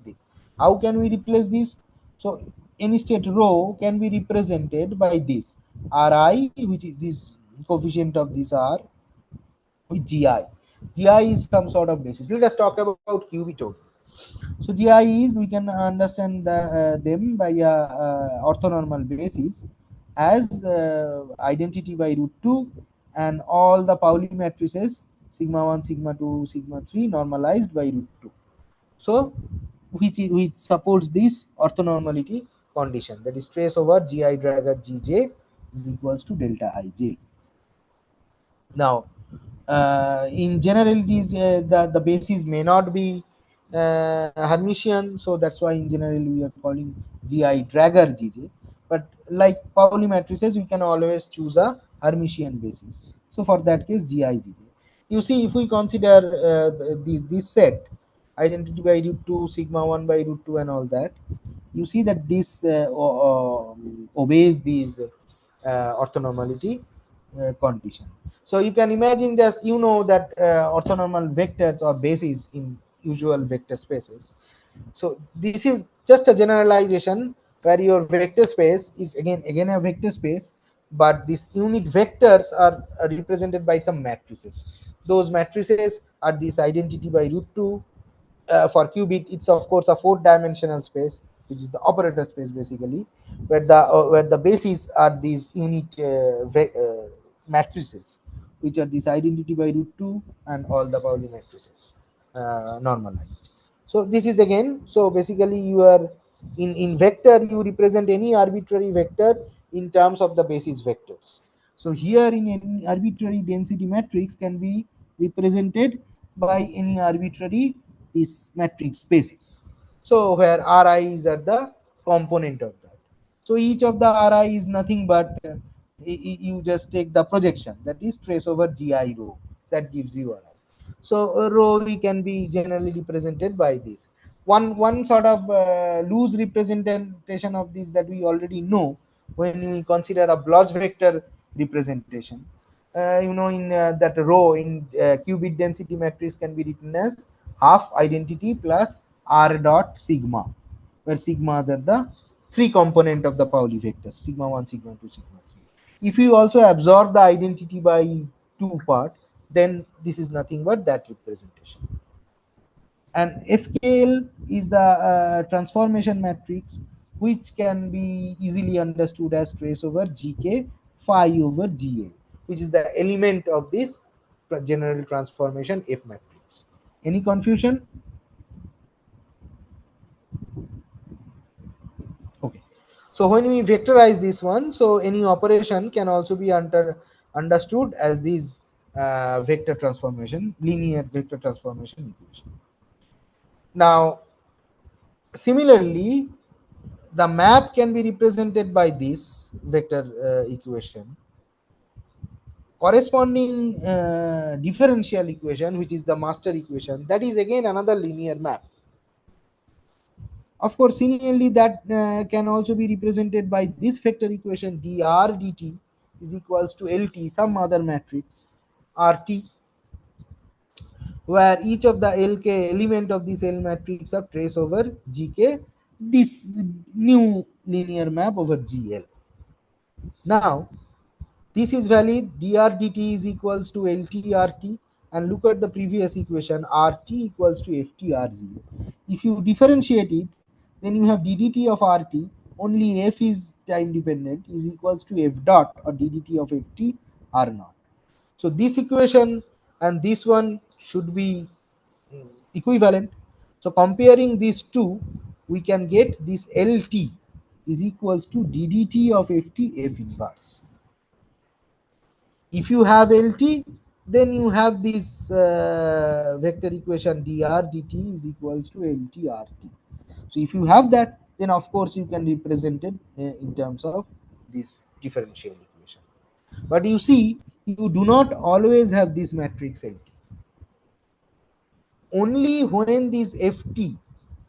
this. How can we replace this? So any state rho can be represented by this Ri, which is this coefficient of this R, with Gi. Gi is some sort of basis. Let us talk about qubit only. So GI is, we can understand them by a orthonormal basis as identity by root 2 and all the Pauli matrices sigma 1, sigma 2, sigma 3 normalized by root 2. So which supports this orthonormality condition, that is trace over GI dragger Gj is equals to delta Ij. Now in general it is the basis may not be Hermitian, so that's why in general we are calling GI dragger Gj, but like Pauli matrices we can always choose a Hermitian basis. So for that case GI Gj. You see, if we consider this set identity by root 2, sigma 1 by root 2 and all that, you see that this obeys these orthonormality condition. So you can imagine, just you know that orthonormal vectors or bases in usual vector spaces. So this is just a generalization where your vector space is again a vector space, but these unit vectors are represented by some matrices. Those matrices are this identity by root 2. For qubit it's of course a four-dimensional space, which is the operator space basically, where the bases are these unit matrices, which are this identity by root 2 and all the Pauli matrices normalized. So this is again, so basically you are in vector you represent any arbitrary vector in terms of the basis vectors. So here in any arbitrary density matrix can be represented by any arbitrary this matrix basis. So where Ri is at the component of that. So each of the Ri is nothing but You just take the projection, that is trace over gi rho, that gives you a rho. So rho we can be generally represented by this. One sort of loose representation of this that we already know when we consider a Bloch vector representation. In that rho in qubit density matrix can be written as half identity plus r dot sigma, where sigmas are the three component of the Pauli vectors, sigma 1, sigma 2, sigma 3. If you also absorb the identity by two part, then this is nothing but that representation. And FKL is the transformation matrix, which can be easily understood as trace over GK phi over GA, which is the element of this general transformation F matrix. Any confusion? Okay. So when we vectorize this one, so any operation can also be understood as these vector transformation, linear vector transformation equation. Now, similarly, the map can be represented by this vector equation. Corresponding differential equation, which is the master equation, that is again another linear map. Of course, similarly, that can also be represented by this vector equation dr dt is equals to lt, some other matrix rt, where each of the lk element of this L matrix are trace over gk, this new linear map over gl. Now, this is valid, dr dt is equals to lt rt, and look at the previous equation, rt equals to ft r0. If you differentiate it, then you have ddt of rt, only f is time dependent, is equals to f dot or ddt of ft r naught. So this equation and this one should be equivalent. So comparing these two, we can get this lt is equals to ddt of ft f inverse. If you have lt, then you have this vector equation dr dt is equals to lt rt. So if you have that, then of course you can represent it in terms of this differential equation. But you see, you do not always have this matrix lt. Only when this ft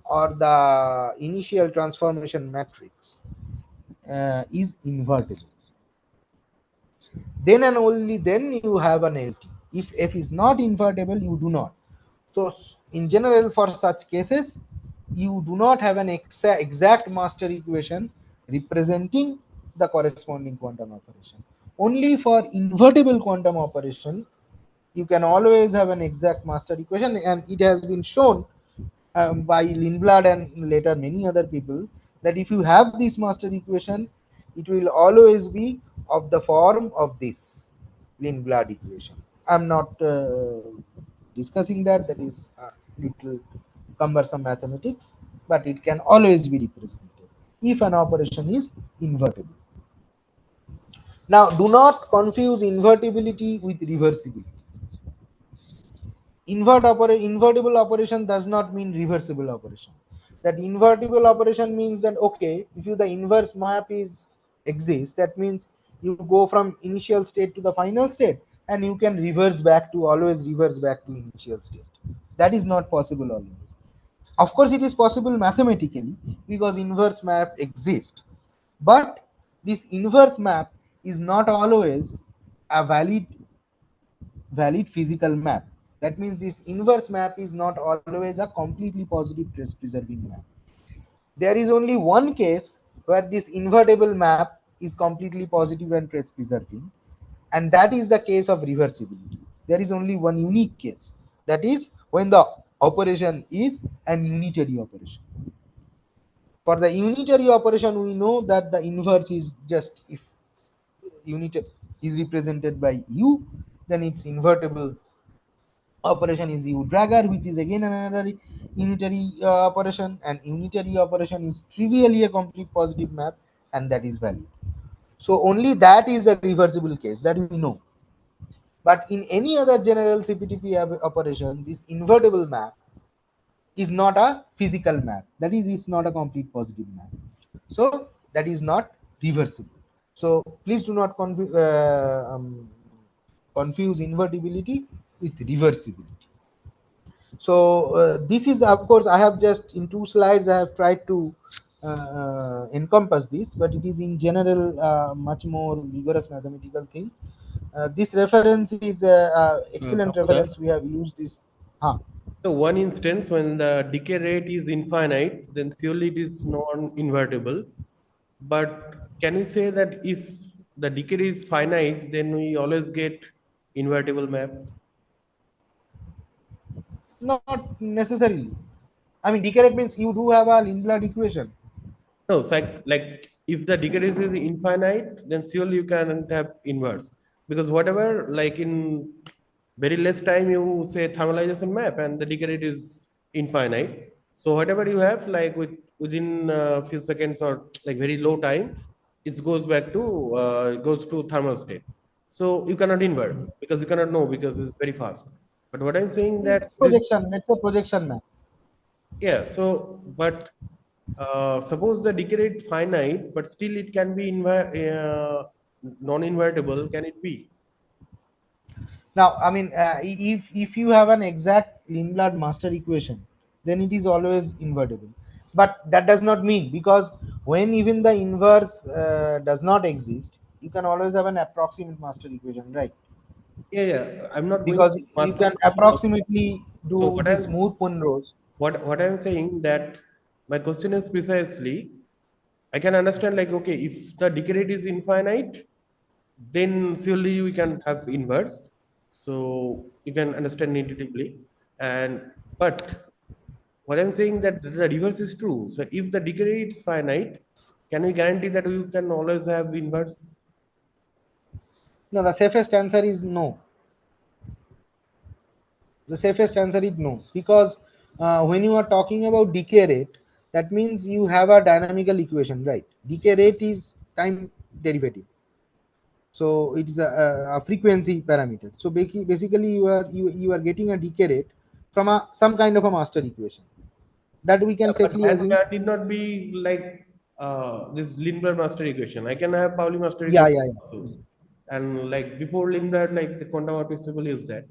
or the initial transformation matrix is invertible, then and only then you have an lt. If f is not invertible, you do not. So in general, for such cases, you do not have an exact master equation representing the corresponding quantum operation. Only for invertible quantum operation, you can always have an exact master equation, and it has been shown by Lindblad and later many other people that if you have this master equation, it will always be of the form of this Lindblad equation. I'm not discussing that, that is a little cumbersome mathematics, but it can always be represented if an operation is invertible. Now, do not confuse invertibility with reversibility. Invertible operation does not mean reversible operation. That invertible operation means that, okay, if you the inverse map is exists, that means you go from initial state to the final state, and you can always reverse back to initial state. That is not possible always. Of course, it is possible mathematically because inverse map exists, but this inverse map is not always a valid physical map. That means this inverse map is not always a completely positive trace preserving map. There is only one case where this invertible map is completely positive and trace preserving, and that is the case of reversibility. There is only one unique case, that is when the operation is an unitary operation. For the unitary operation, we know that the inverse is just if unit is represented by u, then its invertible operation is u dragger, which is again another unitary operation, and unitary operation is trivially a complete positive map, and that is valid. So only that is the reversible case that we know. But in any other general CPTP operation, this invertible map is not a physical map, that is, it's not a complete positive map, so that is not reversible. So please do not confuse invertibility with reversibility. So this is, of course, I have just in 2 slides I have tried to encompass this, but it is in general much more vigorous mathematical thing. This reference is excellent Samudar. reference. We have used this. Huh. So one instance when the decay rate is infinite, then surely it is non-invertible. But can we say that if the decay is finite, then we always get invertible map? Not necessarily. I mean, decay rate means you do have a Lindblad equation. No, it's like if the decay is infinite, then surely you can have inverse. Because whatever, like in very less time, you say thermalization map and the decay rate is infinite. So whatever you have, like within a few seconds or like very low time, it goes back to goes to thermal state. So you cannot invert because you cannot know because it's very fast. But what I'm saying that this Projection, let's say projection map. yeah, so but suppose the decay rate finite, but still it can be non-invertible. Can it be? Now, I mean, if you have an exact Lindblad master equation, then it is always invertible. But that does not mean, because when even the inverse does not exist, you can always have an approximate master equation, right? Yeah, yeah. I'm not going Because to you master can equation also. approximately So do this smooth Penrose. what I'm saying that my question is precisely I can understand like okay if the decay rate is infinite, then surely we can have inverse. So you can understand intuitively. And but what I'm saying that the reverse is true. So if the decay rate is finite, can we guarantee that we can always have inverse? No, the safest answer is no. The safest answer is no, because when you are talking about decay rate, that means you have a dynamical equation, right? Decay rate is time derivative, so it is a frequency parameter. So basically you are getting a decay rate from a some kind of a master equation that we Yeah, can but safely that assume. need not be like this Lindblad master equation. I can have Pauli master Yeah, equation yeah, also. And like before Lindblad, like the quantum optics people use that.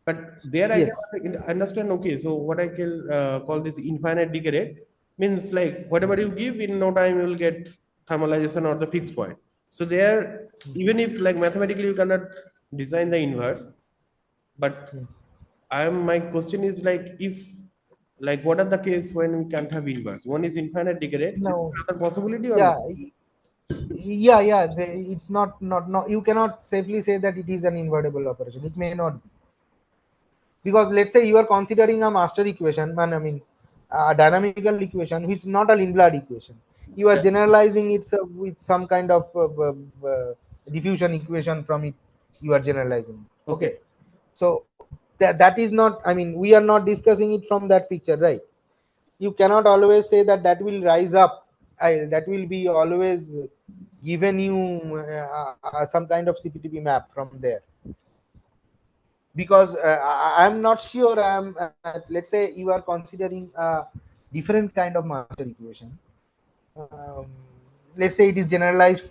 But there I yeah. Yes. can understand, okay, so what I can call this infinite decay rate means like whatever you give in no time you will get thermalization or the fixed point. So there, even if like mathematically you cannot design the inverse, but my question is like if like what are the case when we can't have inverse? One is infinite decay rate. Is No. there another possibility or not? Yeah. Yeah. It's not. You cannot safely say that it is an invertible operation. It may not be, because let's say you are considering a master equation, man, I mean a dynamical equation which is not a Lindblad equation. You are Yeah. generalizing it with some kind of diffusion equation from it. You are generalizing, Okay. okay? So that is not, I mean, we are not discussing it from that picture, right? You cannot always say that that will rise up. That will be always given you some kind of CPTP map from there, because I'm not sure. I'm let's say you are considering a different kind of master equation. Um, let's say it is generalized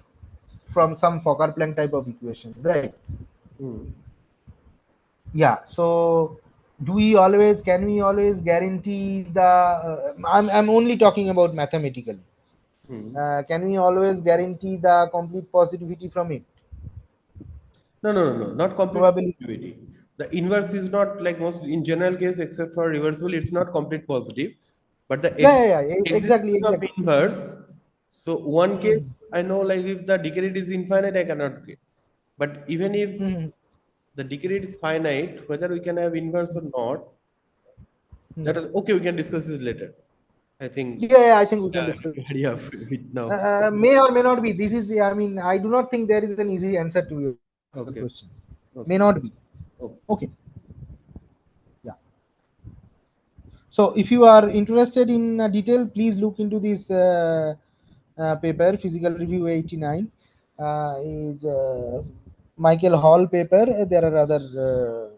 from some Fokker-Planck type of equation, right? Hmm. Yeah. So can we always guarantee the? I'm only talking about mathematically. Hmm. Can we always guarantee the complete positivity from it? No, no, no, no, not complete Probably. positivity. The inverse is not like most in general case, except for reversible, it's not complete positive. But the Exactly, existence of exactly. inverse. So one Mhm. case I know like if the decay rate is infinite, I cannot get. But even if Mhm. the decay rate is finite, whether we can have inverse or not, that Mhm. is okay. We can discuss this later. I think Yeah, I think we can discuss. hurry up with now. May or may not be. This is, I mean, I do not think there is an easy answer to your question. Okay. May not be. Okay. Okay. Yeah. So if you are interested in detail, please look into this paper, Physical Review 89. Is Michael Hall paper. There are other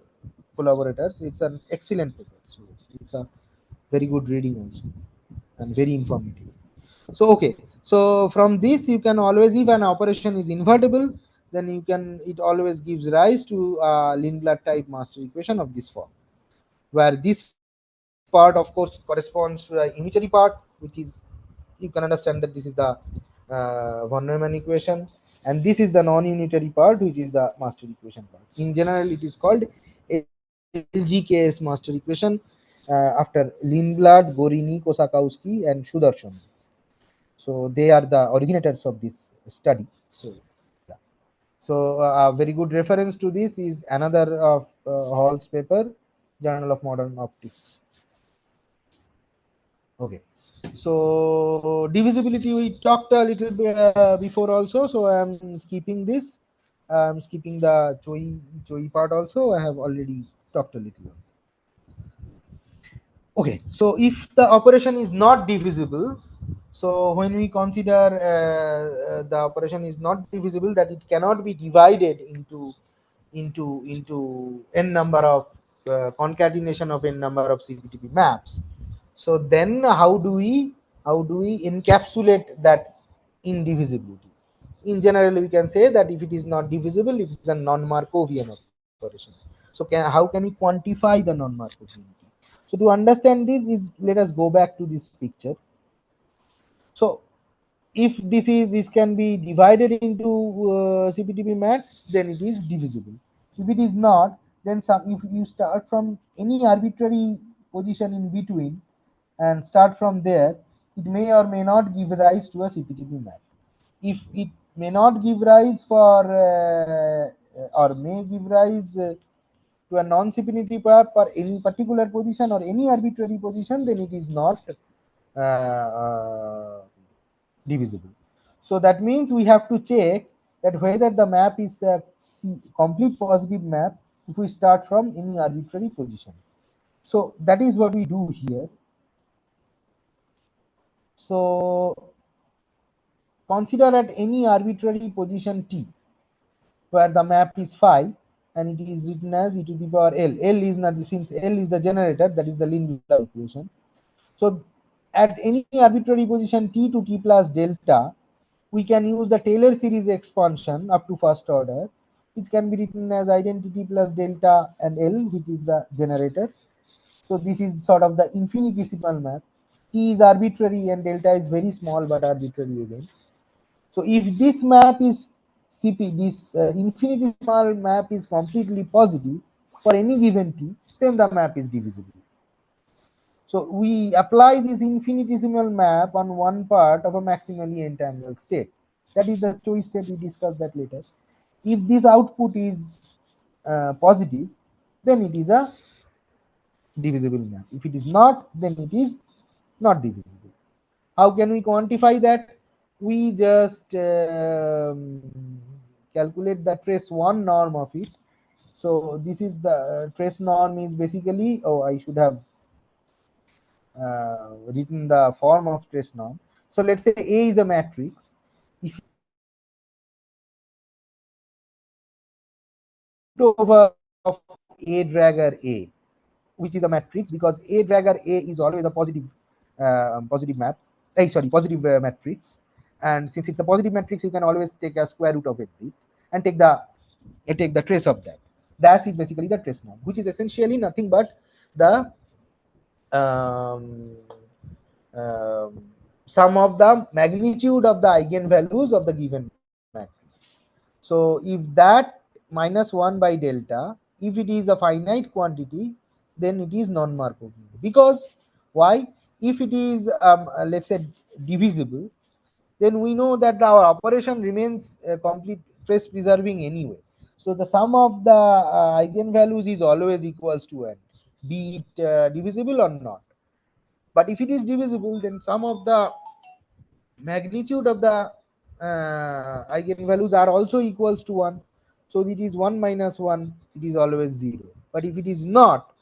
collaborators. It's an excellent paper. So it's a very good reading also, and very informative. So okay. So from this you can always, if an operation is invertible, then you can, it always gives rise to Lindblad type master equation of this form, where this part of course corresponds to the unitary part, which is, you can understand that this is the von Neumann equation, and this is the non-unitary part, which is the master equation part. In general it is called LGKS master equation, after Lindblad, Borini, Kosakowski and Sudarshan. So they are the originators of this study. So yeah. So a very good reference to this is another of Hall's paper, Journal of Modern Optics. Okay. So divisibility we talked a little bit before also. So I am skipping this. I'm skipping the Choi part also. I have already talked a little. Okay, so if the operation is not divisible, so when we consider the operation is not divisible, that it cannot be divided into n number of concatenation of n number of CPTP maps. So then how do we encapsulate that indivisibility? In general, we can say that if it is not divisible, it is a non-Markovian operation. So how can we quantify the non-Markovianity? So to understand this is, let us go back to this picture. So if this can be divided into CPTP mat, then it is divisible. If it is not, then if you start from any arbitrary position in between and start from there, it may or may not give rise to a CPTP mat. If it may not give rise for or may give rise to a non-CPTP map for any particular position or any arbitrary position, then it is not divisible. So that means we have to check that whether the map is a complete positive map if we start from any arbitrary position. So that is what we do here. So consider at any arbitrary position t, where the map is phi and it is written as e to the power L. L is not, since L is the generator, that is the Lindblad equation. So at any arbitrary position t to t plus delta, we can use the Taylor series expansion up to first order, which can be written as identity plus delta and L, which is the generator. So this is sort of the infinitesimal map. T is arbitrary and delta is very small but arbitrary again. So if this map is CP, this infinitesimal map is completely positive for any given t, then the map is divisible. So we apply this infinitesimal map on one part of a maximally entangled state. That is the choice state, we discuss that later. If this output is positive, then it is a divisible map. If it is not, then it is not divisible. How can we quantify that? We just calculate the trace one norm of it. So this is the trace norm is basically, oh, I should have written the form of trace norm. So let's say A is a matrix. If you take root over of A dragger A, which is a matrix, because A dragger A is always a positive map. Sorry, positive matrix. And since it's a positive matrix, you can always take a square root of it and take the trace of that. That is basically the trace norm, which is essentially nothing but the um, um, sum of the magnitude of the eigenvalues of the given matrix. So if that minus 1 by delta, if it is a finite quantity, then it is non-Markovian. Because why? If it is let's say divisible, then we know that our operation remains complete trace preserving anyway. So the sum of the eigenvalues is always equals to n, be it divisible or not. But if it is divisible, then sum of the magnitude of the eigenvalues are also equals to 1. So it is 1 minus 1, it is always 0. But if it is not,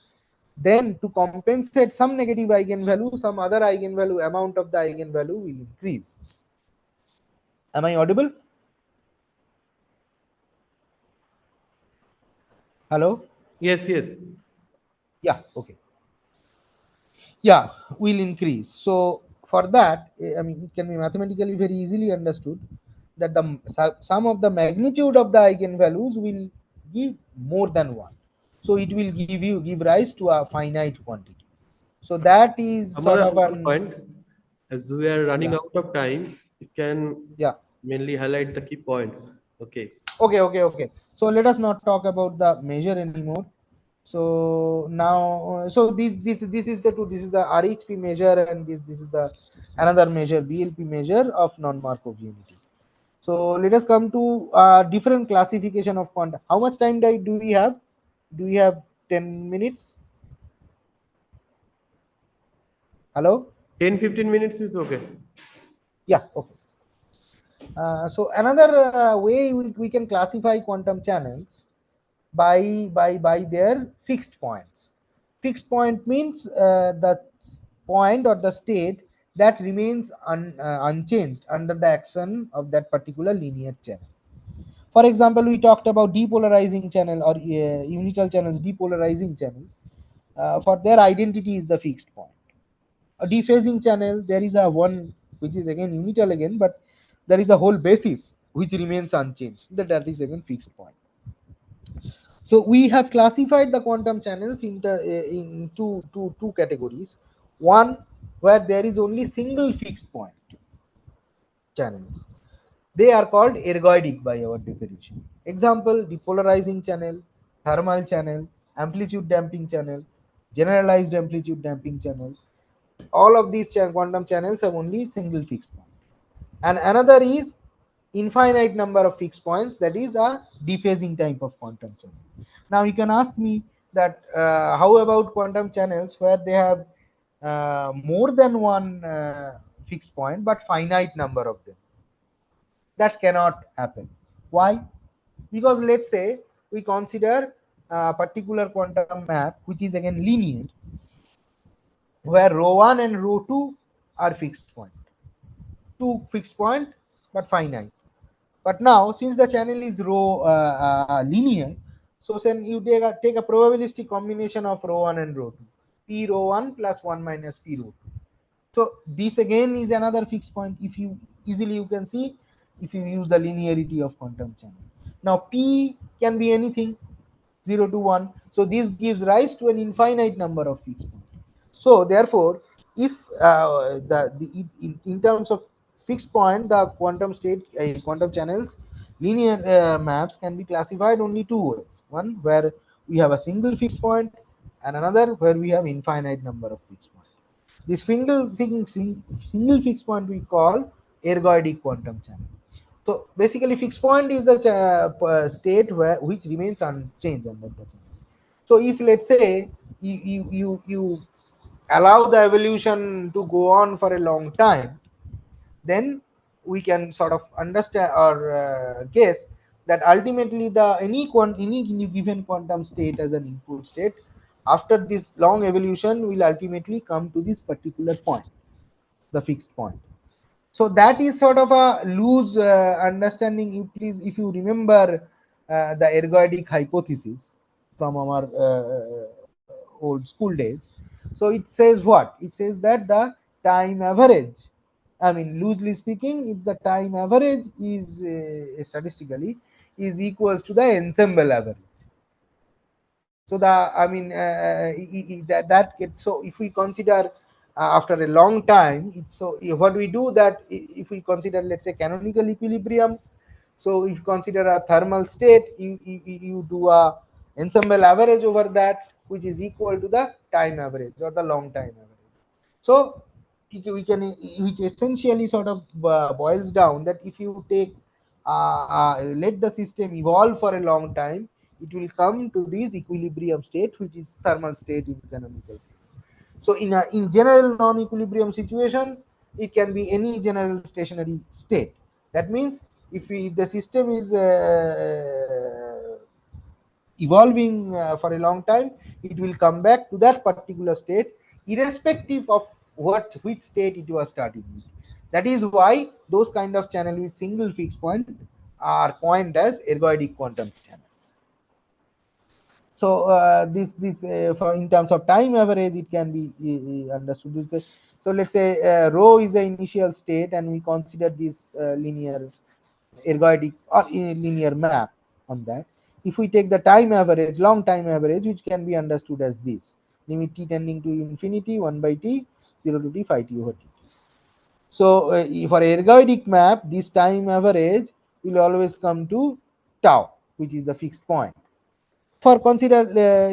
then to compensate some negative eigenvalue, some other eigenvalue, amount of the eigenvalue will increase. Am I audible? Hello? Yes, yes. Yeah, okay. Yeah, will increase. So for that, I mean, it can be mathematically very easily understood that the sum of the magnitude of the eigenvalues will give more than one. So it will give rise to a finite quantity. So that is sort Amara, of one an, point, as we are running yeah, out of time, you can yeah. mainly highlight the key points. Okay. Okay. So let us not talk about the measure anymore. So now, so this is the two. This is the RHP measure, and this is the another measure, BLP measure of non-Markovianity. So let us come to different classification of quantum. How much time do we have? Do we have 10 minutes? Hello? 10-15 minutes is okay. Yeah. Okay. So another way we can classify quantum channels by their fixed points. Fixed point means the point or the state that remains unchanged under the action of that particular linear channel. For example, we talked about depolarizing channel or unital channels, depolarizing channel. For their identity is the fixed point. A dephasing channel, there is a one which is again unital again, but there is a whole basis which remains unchanged. That is again fixed point. So we have classified the quantum channels in two categories. One where there is only single fixed point channels. They are called ergodic by our definition. Example: depolarizing channel, thermal channel, amplitude damping channel, generalized amplitude damping channel. All of these quantum channels have only single fixed point. And another is infinite number of fixed points, that is a dephasing type of quantum channel. Now you can ask me that how about quantum channels where they have more than one fixed point but finite number of them? That cannot happen. Why? Because let's say we consider a particular quantum map which is again linear, where rho1 and rho2 are fixed point, two fixed point but finite. But now, since the channel is rho linear, so then you take a probabilistic combination of rho 1 and rho 2, p rho 1 plus 1 minus p rho 2. So this again is another fixed point. If you easily you can see if you use the linearity of quantum channel. Now p can be anything, 0 to 1. So this gives rise to an infinite number of fixed points. So therefore, if in terms of fixed point, the quantum state quantum channels linear maps can be classified only two ways: one where we have a single fixed point, and another where we have infinite number of fixed points. This single fixed point we call ergodic quantum channel. So basically, fixed point is the state which remains unchanged under the channel. So if let's say you allow the evolution to go on for a long time, then we can sort of understand or guess that ultimately any given quantum state as an input state, after this long evolution, will ultimately come to this particular point, the fixed point. So that is sort of a loose understanding. You please, if you remember the ergodic hypothesis from our old school days, so it says what? It says that the time average, I mean loosely speaking, if the time average is statistically is equals to the ensemble average. So the, I mean that gets, so if we consider after a long time, it's, so what we do that if we consider, let's say, canonical equilibrium, so if you consider a thermal state, you do a ensemble average over that, which is equal to the time average or the long time average. So we can, which essentially sort of boils down that if you take let the system evolve for a long time, it will come to this equilibrium state, which is thermal state in canonical case. So in general non-equilibrium situation, it can be any general stationary state. That means if the system is evolving for a long time, it will come back to that particular state irrespective of which state it was starting with. That is why those kind of channel with single fixed point are coined as ergodic quantum channels. So this for in terms of time average, it can be understood. So let's say rho is the initial state, and we consider this linear ergodic or linear map on that. If we take the time average, long time average, which can be understood as this: limit t tending to infinity 1 by t 0 to t phi t over t. So for ergodic map, this time average will always come to tau, which is the fixed point. For consider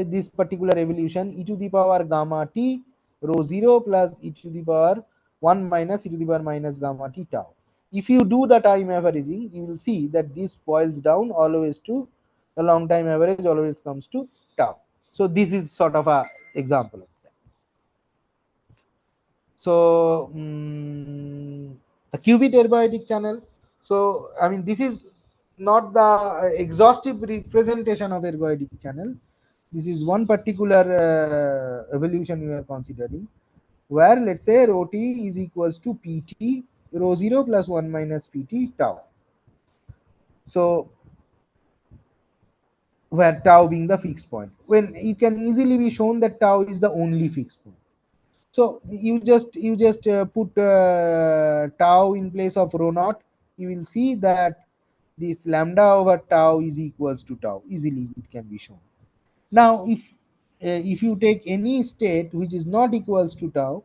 this particular evolution, e to the power gamma t rho 0 plus e to the power 1 minus e to the power minus gamma t tau. If you do the time averaging, you will see that this boils down always to the long time average always comes to tau. So this is sort of a example of that. So the qubit ergodic channel. So I mean, this is not the exhaustive representation of ergodic channel. This is one particular evolution we are considering, where let's say rho t is equals to pt rho 0 plus 1 minus pt tau. So where tau being the fixed point, when it can easily be shown that tau is the only fixed point. So you just put tau in place of rho naught. You will see that this lambda over tau is equals to tau. Easily it can be shown. Now if you take any state which is not equals to tau,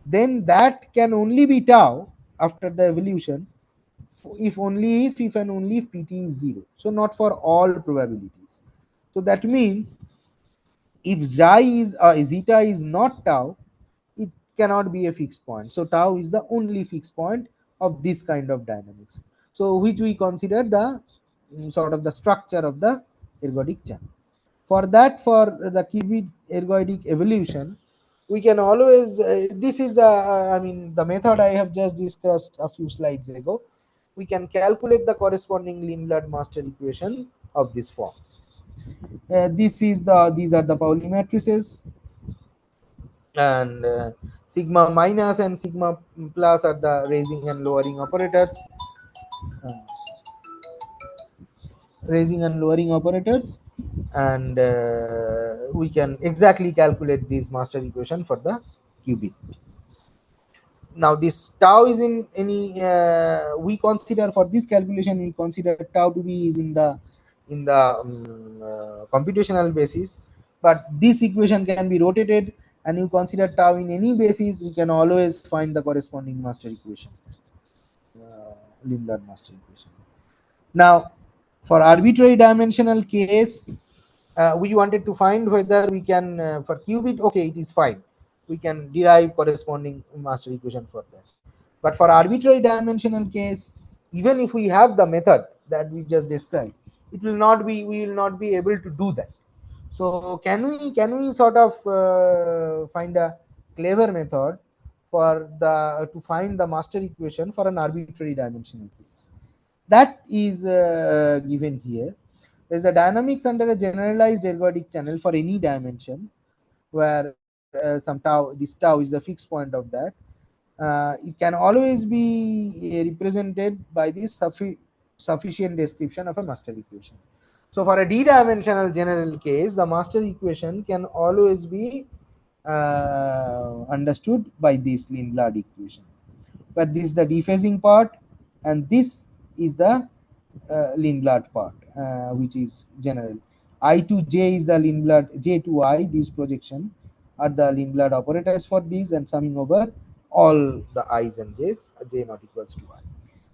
then that can only be tau after the evolution, if and only if pt is 0. So not for all probabilities. So that means if zeta is not tau, it cannot be a fixed point. So tau is the only fixed point of this kind of dynamics. So which we consider the sort of the structure of the ergodic channel. For that, for the qubit ergodic evolution, we can always this is I mean, the method I have just discussed a few slides ago. We can calculate the corresponding Lindblad master equation of this form. These are the Pauli matrices, and sigma minus and sigma plus are the raising and lowering operators. Uh, Raising and lowering operators, and we can exactly calculate this master equation for the qubit. Now this tau is in any we consider for this calculation, we consider tau to be is in the computational basis, but this equation can be rotated, and you consider tau in any basis, we can always find the corresponding master equation, Lindblad master equation. Now for arbitrary dimensional case, we wanted to find whether we can for qubit, okay, it is fine, we can derive corresponding master equation for that. But for arbitrary dimensional case, even if we have the method that we just described, it will not be, we will not be able to do that. So can we sort of find a clever method for the to find the master equation for an arbitrary dimensional case? That is given here. There's a dynamics under a generalized ergodic channel for any dimension, where some tau, this tau is the fixed point of that. It can always be represented by this sufficient description of a master equation. So for a d-dimensional general case, the master equation can always be understood by this Lindblad equation. But this is the dephasing part, and this is the Lindblad part, which is general. I to j is the Lindblad, j to I, these projection are the Lindblad operators for these, and summing over all the i's and j's, j not equals to I.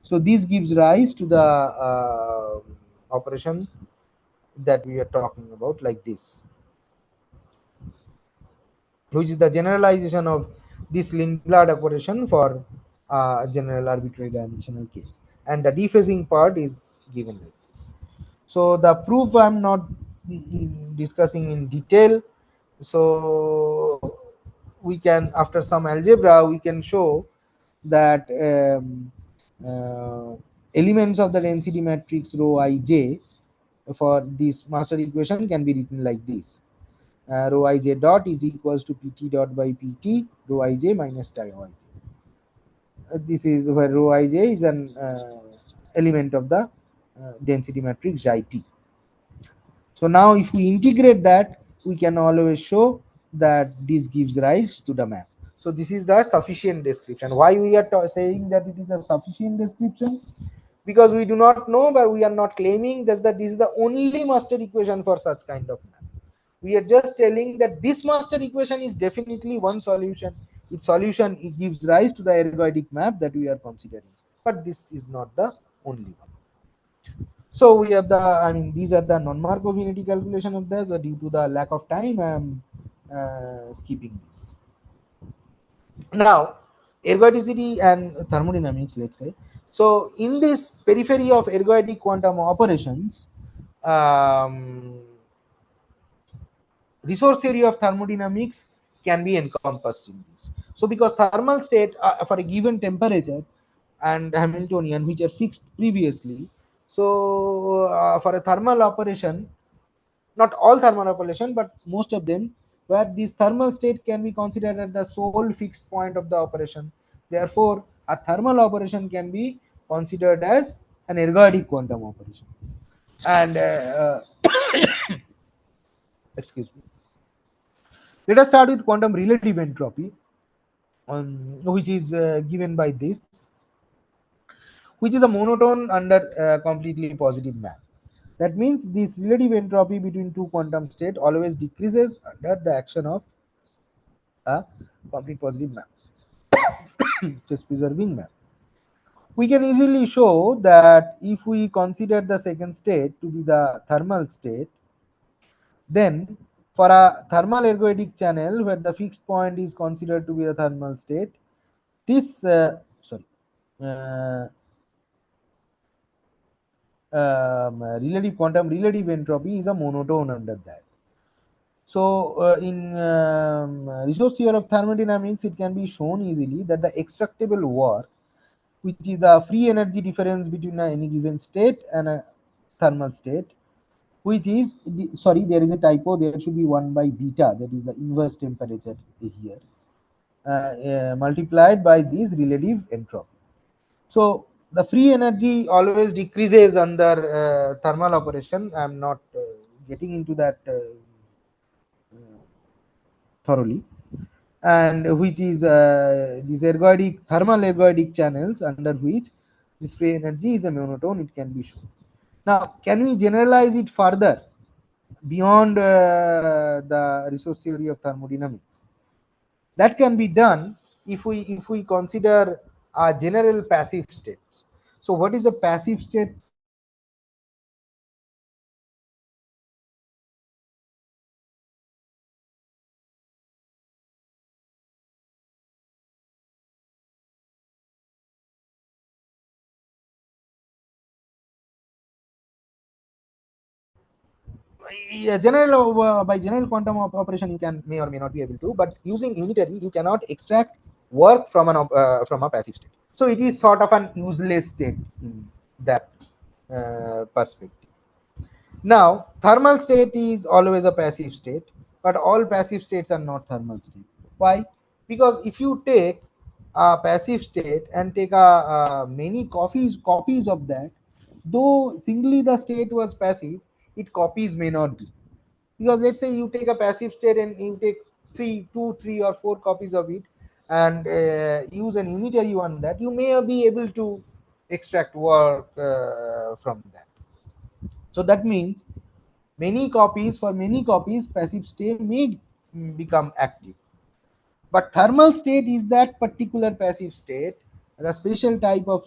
So this gives rise to the operation that we are talking about, like this, which is the generalization of this Lindblad operation for general arbitrary dimensional case, and the dephasing part is given like this. So the proof I'm not discussing in detail. So we can, after some algebra, we can show that elements of the density matrix rho ij for this master equation can be written like this: rho ij dot is equals to pt dot by pt rho ij minus tau ij. This is where rho ij is an element of the density matrix xi t. So now if we integrate that, we can always show that this gives rise to the map. So this is the sufficient description. Why we are saying that it is a sufficient description? Because we do not know, but we are not claiming that this is the only master equation for such kind of map. We are just telling that this master equation is definitely one solution. Its solution, it gives rise to the ergodic map that we are considering, but this is not the only one. So we have the, I mean, these are the non-Markovianity calculation of this. But due to the lack of time, I am skipping this. Now, ergodicity and thermodynamics, let's say. So in this periphery of ergodic quantum operations, resource theory of thermodynamics can be encompassed in this. So because thermal state for a given temperature and Hamiltonian, which are fixed previously, so for a thermal operation, not all thermal operation, but most of them, where this thermal state can be considered at the sole fixed point of the operation. Therefore, a thermal operation can be considered as an ergodic quantum operation. And excuse me. Let us start with quantum relative entropy, which is given by this, which is a monotone under completely positive map. That means this relative entropy between two quantum state always decreases under the action of a complete positive map, just preserving map. We can easily show that if we consider the second state to be the thermal state, then for a thermal ergodic channel where the fixed point is considered to be the thermal state, this uh, relative quantum relative entropy is a monotone under that. So in resource theory of thermodynamics, it can be shown easily that the extractable work, which is the free energy difference between any given state and a thermal state, which is, sorry, there is a typo, there should be 1 by beta, that is the inverse temperature here, multiplied by this relative entropy. So the free energy always decreases under thermal operation. I am not getting into that thoroughly, and which is these ergodic thermal ergodic channels under which this free energy is a monotone. It can be shown. Now, can we generalize it further beyond the resource theory of thermodynamics? That can be done if we consider a general passive states. So what is a passive state? Yeah, general by general quantum operation you can may or may not be able to, but using unitary you cannot extract work from a passive state. So it is sort of an useless state in that perspective. Now, thermal state is always a passive state, but all passive states are not thermal state. Why? Because if you take a passive state and take many copies of that, though singly the state was passive, it copies may not be. Because let's say you take a passive state and you take two, three, or four copies of it, and use an unitary one, that you may be able to extract work from that. So that means for many copies, passive state may become active. But thermal state is that particular passive state, the special type of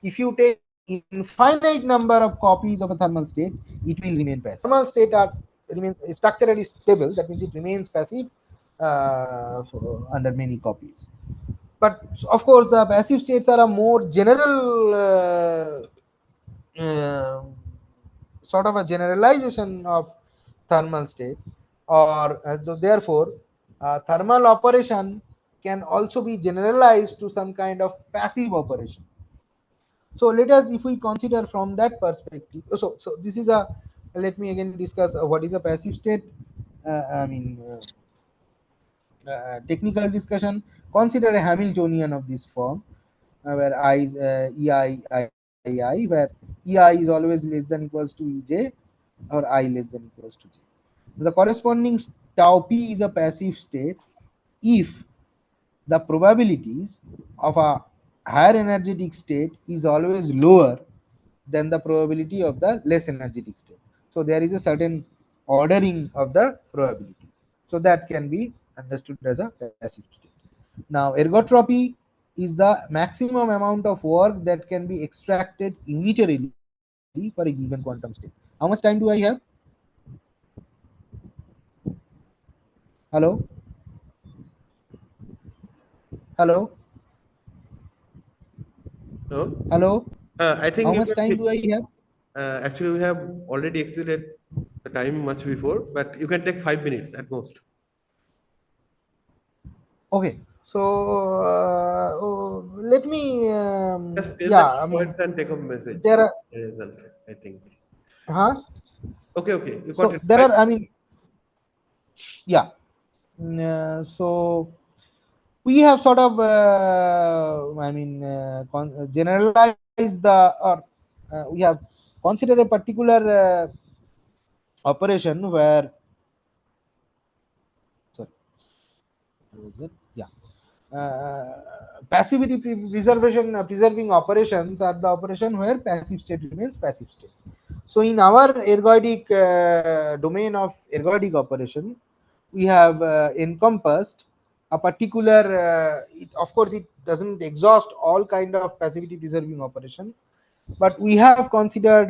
if you take infinite number of copies of a thermal state, it will remain passive. Thermal state are remain structurally stable. That means it remains passive under many copies. But of course, the passive states are a more general sort of a generalization of thermal state, or therefore thermal operation can also be generalized to some kind of passive operation. So let us, if we consider from that perspective, so this is a, let me again discuss what is a passive state. I mean, technical discussion. Consider a Hamiltonian of this form, where I is ei, where ei is always less than equals to ej, or I less than equals to j. The corresponding tau p is a passive state if the probabilities of a higher energetic state is always lower than the probability of the less energetic state. So there is a certain ordering of the probability. So that can be understood as a passive state. Now, ergotropy is the maximum amount of work that can be extracted unitarily for a given quantum state. How much time do I have? Hello? Hello? No? Hello? I think How you much time can. do I have? Actually, we have already exceeded the time much before, but you can take 5 minutes at most. Okay. So let me, Just tell the yeah, key I points mean, and take a message. there are, The result, I think. huh? Okay, okay. You So continue. there are, I mean, yeah. So we have sort of, generalized we have considered a particular operation where, sorry, what was it? Yeah. Passivity preserving operations are the operation where passive state remains passive state. So in our ergodic domain of ergodic operation, we have encompassed a particular, of course it doesn't exhaust all kind of passivity preserving operation, but we have considered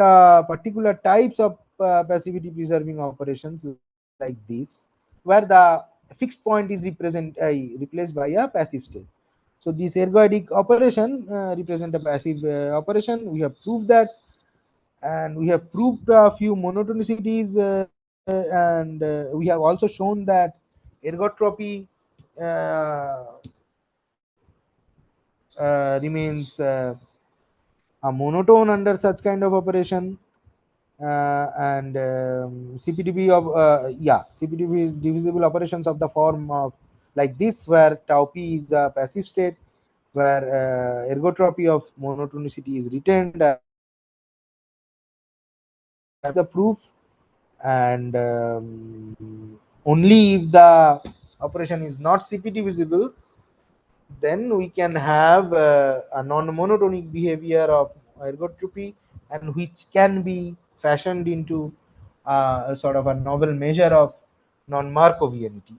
particular types of passivity preserving operations like this, where the fixed point is replaced by a passive state. So this ergodic operation represent a passive operation. We have proved that, and we have proved a few monotonicities, and we have also shown that ergotropy uh, remains a monotone under such kind of operation. And CPTB of CPTB is divisible operations of the form of like this, where tau p is a passive state, where ergotropy of monotonicity is retained as a passive state. We have the proof, and only if the operation is not CPT visible, then we can have a non-monotonic behavior of ergotropy, and which can be fashioned into a sort of a novel measure of non-Markovianity,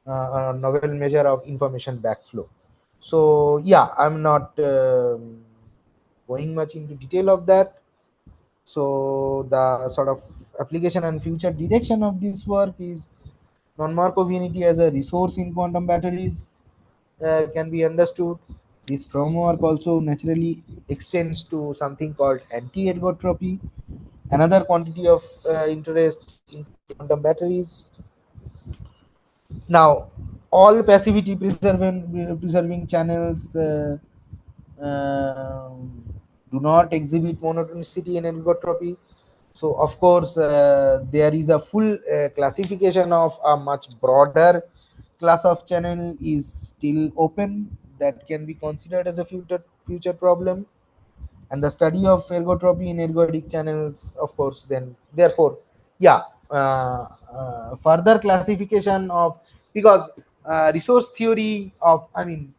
a novel measure of information backflow. So yeah, I'm not going much into detail of that. So the sort of application and future direction of this work is non-Markovianity as a resource in quantum batteries can be understood. This framework also naturally extends to something called anti-ergotropy, another quantity of interest in quantum batteries. Now, all passivity preserving channels do not exhibit monotonicity in ergotropy. So, of course, there is a full classification of a much broader class of channel is still open, that can be considered as a future problem. And the study of ergotropy in ergodic channels, of course, then therefore, yeah, further classification of, because resource theory of, I mean,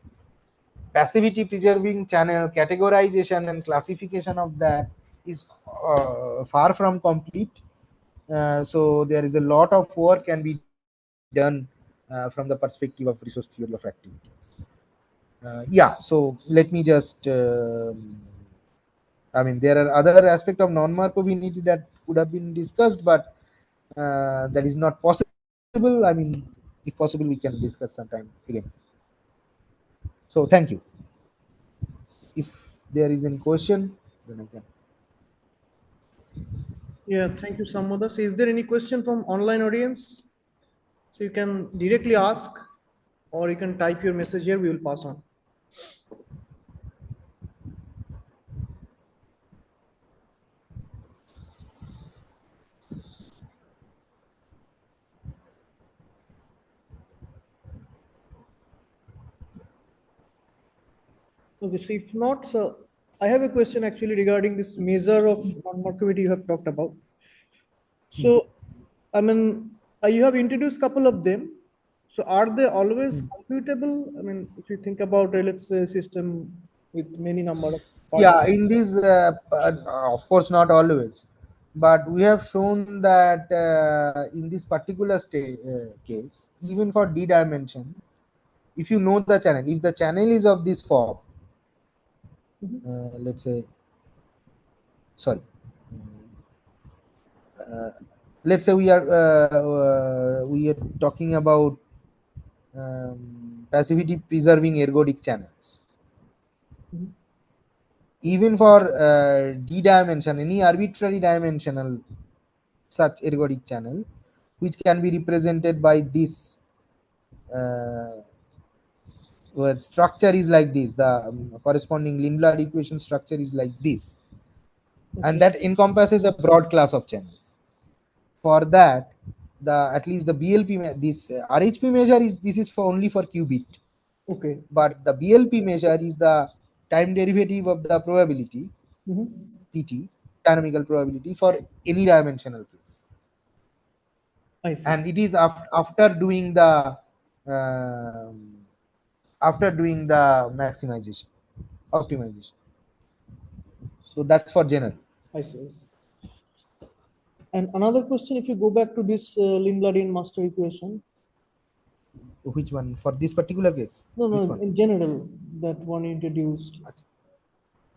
passivity preserving channel categorization and classification of that is far from complete. So there is a lot of work can be done from the perspective of resource theory of activity. Yeah, so let me just I mean, there are other aspects of non-Markovianity that could have been discussed, but that is not possible. I mean, if possible, we can discuss sometime again. So, thank you. If there is any question, then I can. Yeah, thank you, Samoda. So is there any question from online audience? So you can directly ask, or you can type your message here, we will pass on. Okay, so if not, so I have a question actually regarding this measure of non-Markovity you have talked about. So, I mean, you have introduced couple of them. So, are they always computable? I mean, if you think about a, let's say, system with many number of Yeah, particles. in this, of course, not always, but we have shown that in this particular case, even for d dimension, if you know the channel, if the channel is of this form, let's say, sorry, uh, let's say we are talking about passivity preserving ergodic channels. Mhm. Even for d dimension, any arbitrary dimensional such ergodic channel, which can be represented by this uh, where structure is like this, the corresponding Lindblad equation structure is like this, and Okay. that encompasses a broad class of channels. For that, the at least the BLP this RHP measure is, this is for only for qubit, Okay. but the BLP measure is the time derivative of the probability Mhm. PT, dynamical probability, for any dimensional case, I see. and it is um, after doing the maximization, optimization. So that's for general. I see. I see. And another question, if you go back to this Lindbladian master equation, Which one for this particular case? no, This no, one. in general, that one introduced, Achha.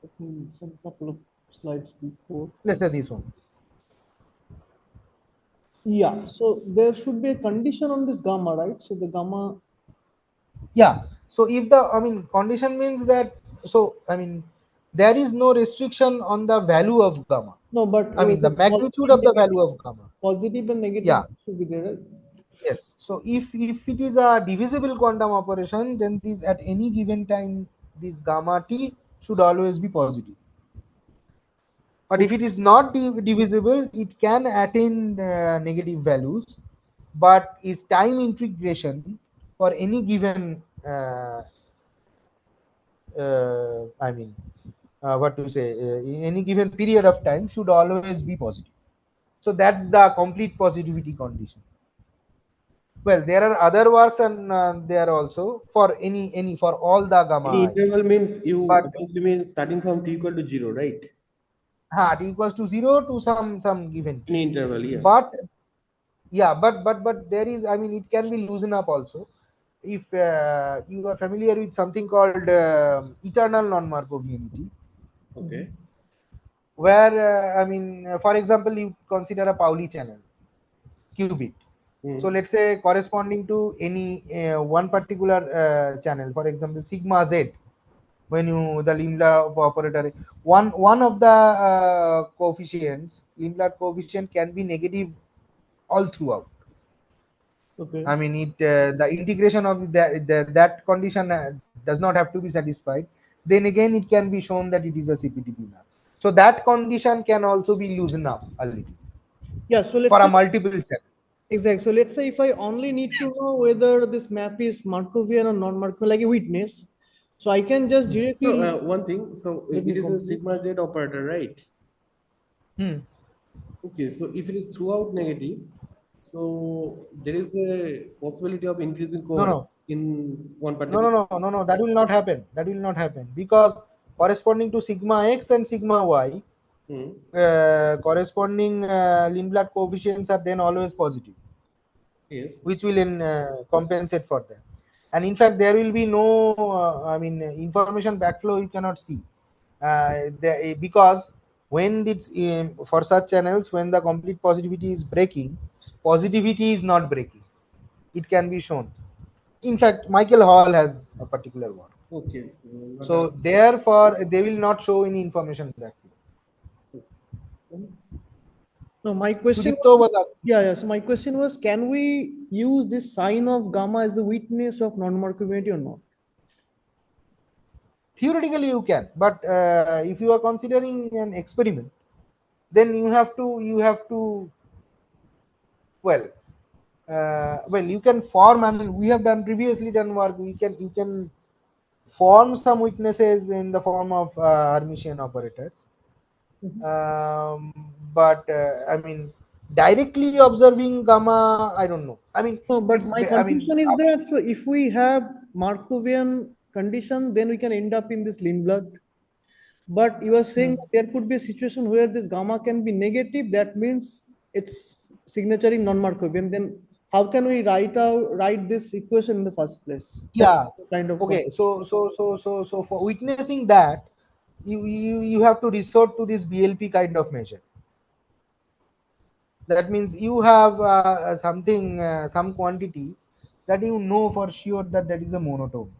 I think, some couple of slides before. Let's say this one. Yeah, so there should be a condition on this gamma, right? So the gamma, Yeah. So if the, I mean, condition means that, so I mean, there is no restriction on the value of gamma. no, but I mean, the this magnitude of the value of gamma. positive and negative Yeah. should be there, right? Yes. So if it is a divisible quantum operation, then this at any given time this gamma t should always be positive. But if Okay. it is not divisible, it can attain negative values, but is time integration for any given, I mean, what to say, in any given period of time should always be positive. So that's the complete positivity condition. Well, there are other works, and there also for any for all the gamma Any i's. interval means you But obviously mean starting from t equal to 0, right? t equals to 0 to some given t. Any interval, yeah. But yeah, but there is, I mean, it can be loosened up also. If you are familiar with something called eternal non-Markovianity, Okay. where I mean, for example, you consider a Pauli channel qubit. So Hmm. let's say corresponding to any one particular channel, for example sigma z, when you the Lindblad operator, one of the coefficients, Lindblad coefficient, can be negative all throughout. Okay. I mean, the integration of that condition does not have to be satisfied. Then again, it can be shown that it is a CPTP map. So that condition can also be loosened up a little Yeah, so for let's a say, multiple channel. exactly. So let's say if I only need to know whether this map is Markovian or non-Markovian, like a witness, so I can just So directly, one thing, so let me it is a complete. sigma z operator, right? Hmm. Okay, so if it is throughout negative, so there is a possibility of increasing No, covariance no, in one no, no, particular. no, no, no. That will not happen. That will not happen because corresponding to sigma x and sigma y, Hmm. corresponding Lindblad coefficients are then always positive, Yes. which will compensate for that. And in fact, there will be no, I mean, information backflow you cannot see, because when it's for such channels, when the complete positivity is breaking, positivity is not breaking. It can be shown. In fact, Michael Hall has a particular one. Okay, so not So a. therefore, they will not show any information backflow. No, my question Sudipto was, was asking. yeah, yeah. So my question was, can we use this sign of gamma as a witness of non-Markovianity or not? Theoretically, you can, but if you are considering an experiment, then you have to well, you can form. I mean, we have done previously done work. You can form some weaknesses in the form of Hermitian operators. Mhm. Um, but I mean, directly observing gamma, I don't know. I mean, No, but it's, my I mean, confusion is that so if we have Markovian condition, then we can end up in this Lindblad. But you are saying that there could be a situation where this gamma can be negative. That means it's signature in non-Markovian. Then how can we write this equation in the first place? That's yeah. kind of Okay, so for witnessing that, you have to resort to this BLP kind of measure. That means you have something, some quantity that you know for sure that that is a monotone.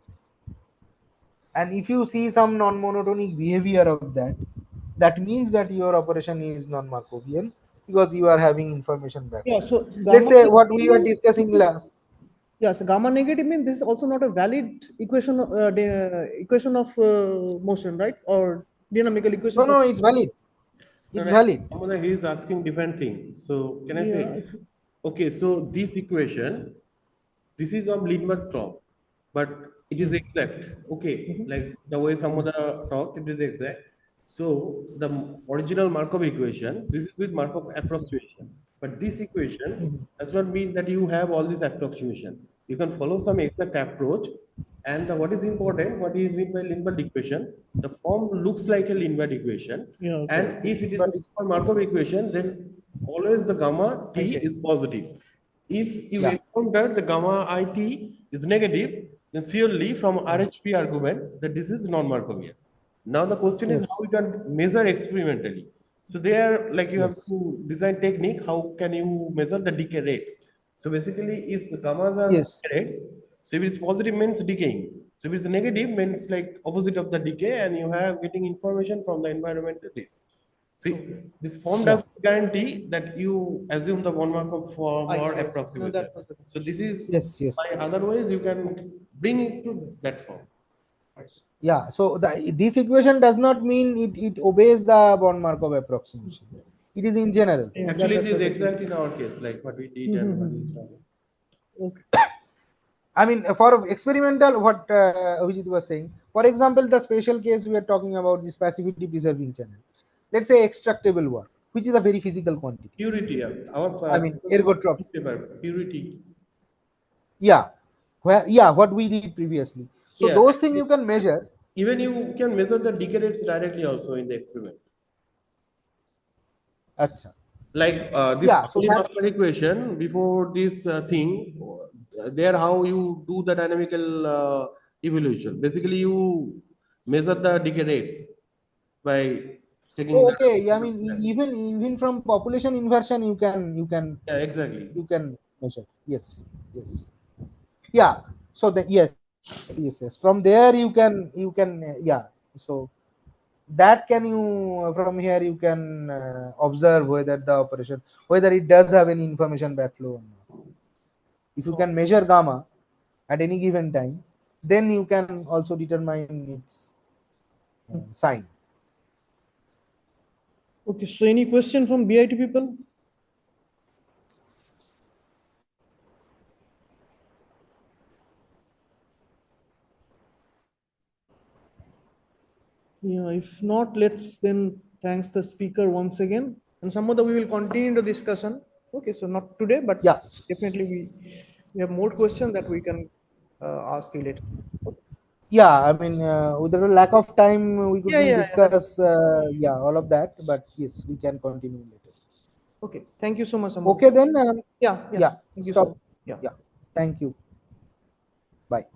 And if you see some non-monotonic behavior of that, that means that your operation is non-Markovian because you are having information back. yeah. So Let's gamma say what negative we were means discussing this is last. yeah. So gamma negative means this is also not a valid equation equation of motion, right? Or dynamical equation No, for no, it's valid. No, It's no, valid. Amanda, he is asking different thing. So can I yeah. say, okay, so this equation, this is of Lindblad, but it is exact. Okay, like the way Samyadeb talked, it is exact. So the original Markov equation, this is with Markov approximation. But this equation does not mean that you have all this approximation. You can follow some exact approach. And what is important, what is meant by Lindblad equation, the form looks like a Lindblad equation. Yeah. Okay. And if it is But a Markov equation, then always the gamma I t see. is positive. If you yeah, encounter the gamma IT is negative, then surely from RHP argument that this is non-Markovian. Now the question is how yes, we can measure experimentally. So there, like you have yes, to design technique. How can you measure the decay rates? So basically, if the gammas are yes, decay rates, so if it's positive means decaying. So if it's negative means like opposite of the decay, and you have getting information from the environmental risk. See, this form yeah, does guarantee that you assume the one Markov form I or see. I see. No, approximation. that was the So this is yes, yes. by otherwise you can bring it to that form. Yeah, so this equation does not mean it obeys the von Markov approximation. It is in general. yeah. Actually, it That's is what it is. exact in our case, like what we did and what is done. Okay. I mean, for experimental, what Abhijit was saying, for example, the special case we are talking about, this passivity preserving channel. Let's say extractable work, which is a very physical quantity. Purity, yeah. Our I mean, ergotropy. paper, purity. Yeah, where yeah, what we did previously. So Yeah, those things actually, you can measure. even you can measure the decay rates directly also in the experiment. Acha. Like this Yeah, so that master equation before this thing, there how you do the dynamical evolution. Basically, you measure the decay rates by taking oh, the okay. Yeah, I mean, yeah, even from population inversion, yeah, exactly. you can measure. Yes, yes. Yeah. So that yes, yes, yes. From there you can yeah. So that can you from here you can observe whether the operation whether it does have any information backflow or not. If you can measure gamma at any given time, then you can also determine its sign. Okay. So any question from BIT people? Yeah, if not, let's then thanks the speaker once again. And some other we will continue the discussion. Okay, so not today, but Yeah, definitely we have more questions that we can ask you later. Okay. yeah. I mean, with the lack of time, we Yeah, couldn't yeah, yeah. That's discuss yeah all of that. But yes, we can continue later. okay. Thank you so much, Samad. Okay then. Yeah, yeah. Yeah. Thank you so Stop. much. Yeah. Yeah. Thank you. Bye.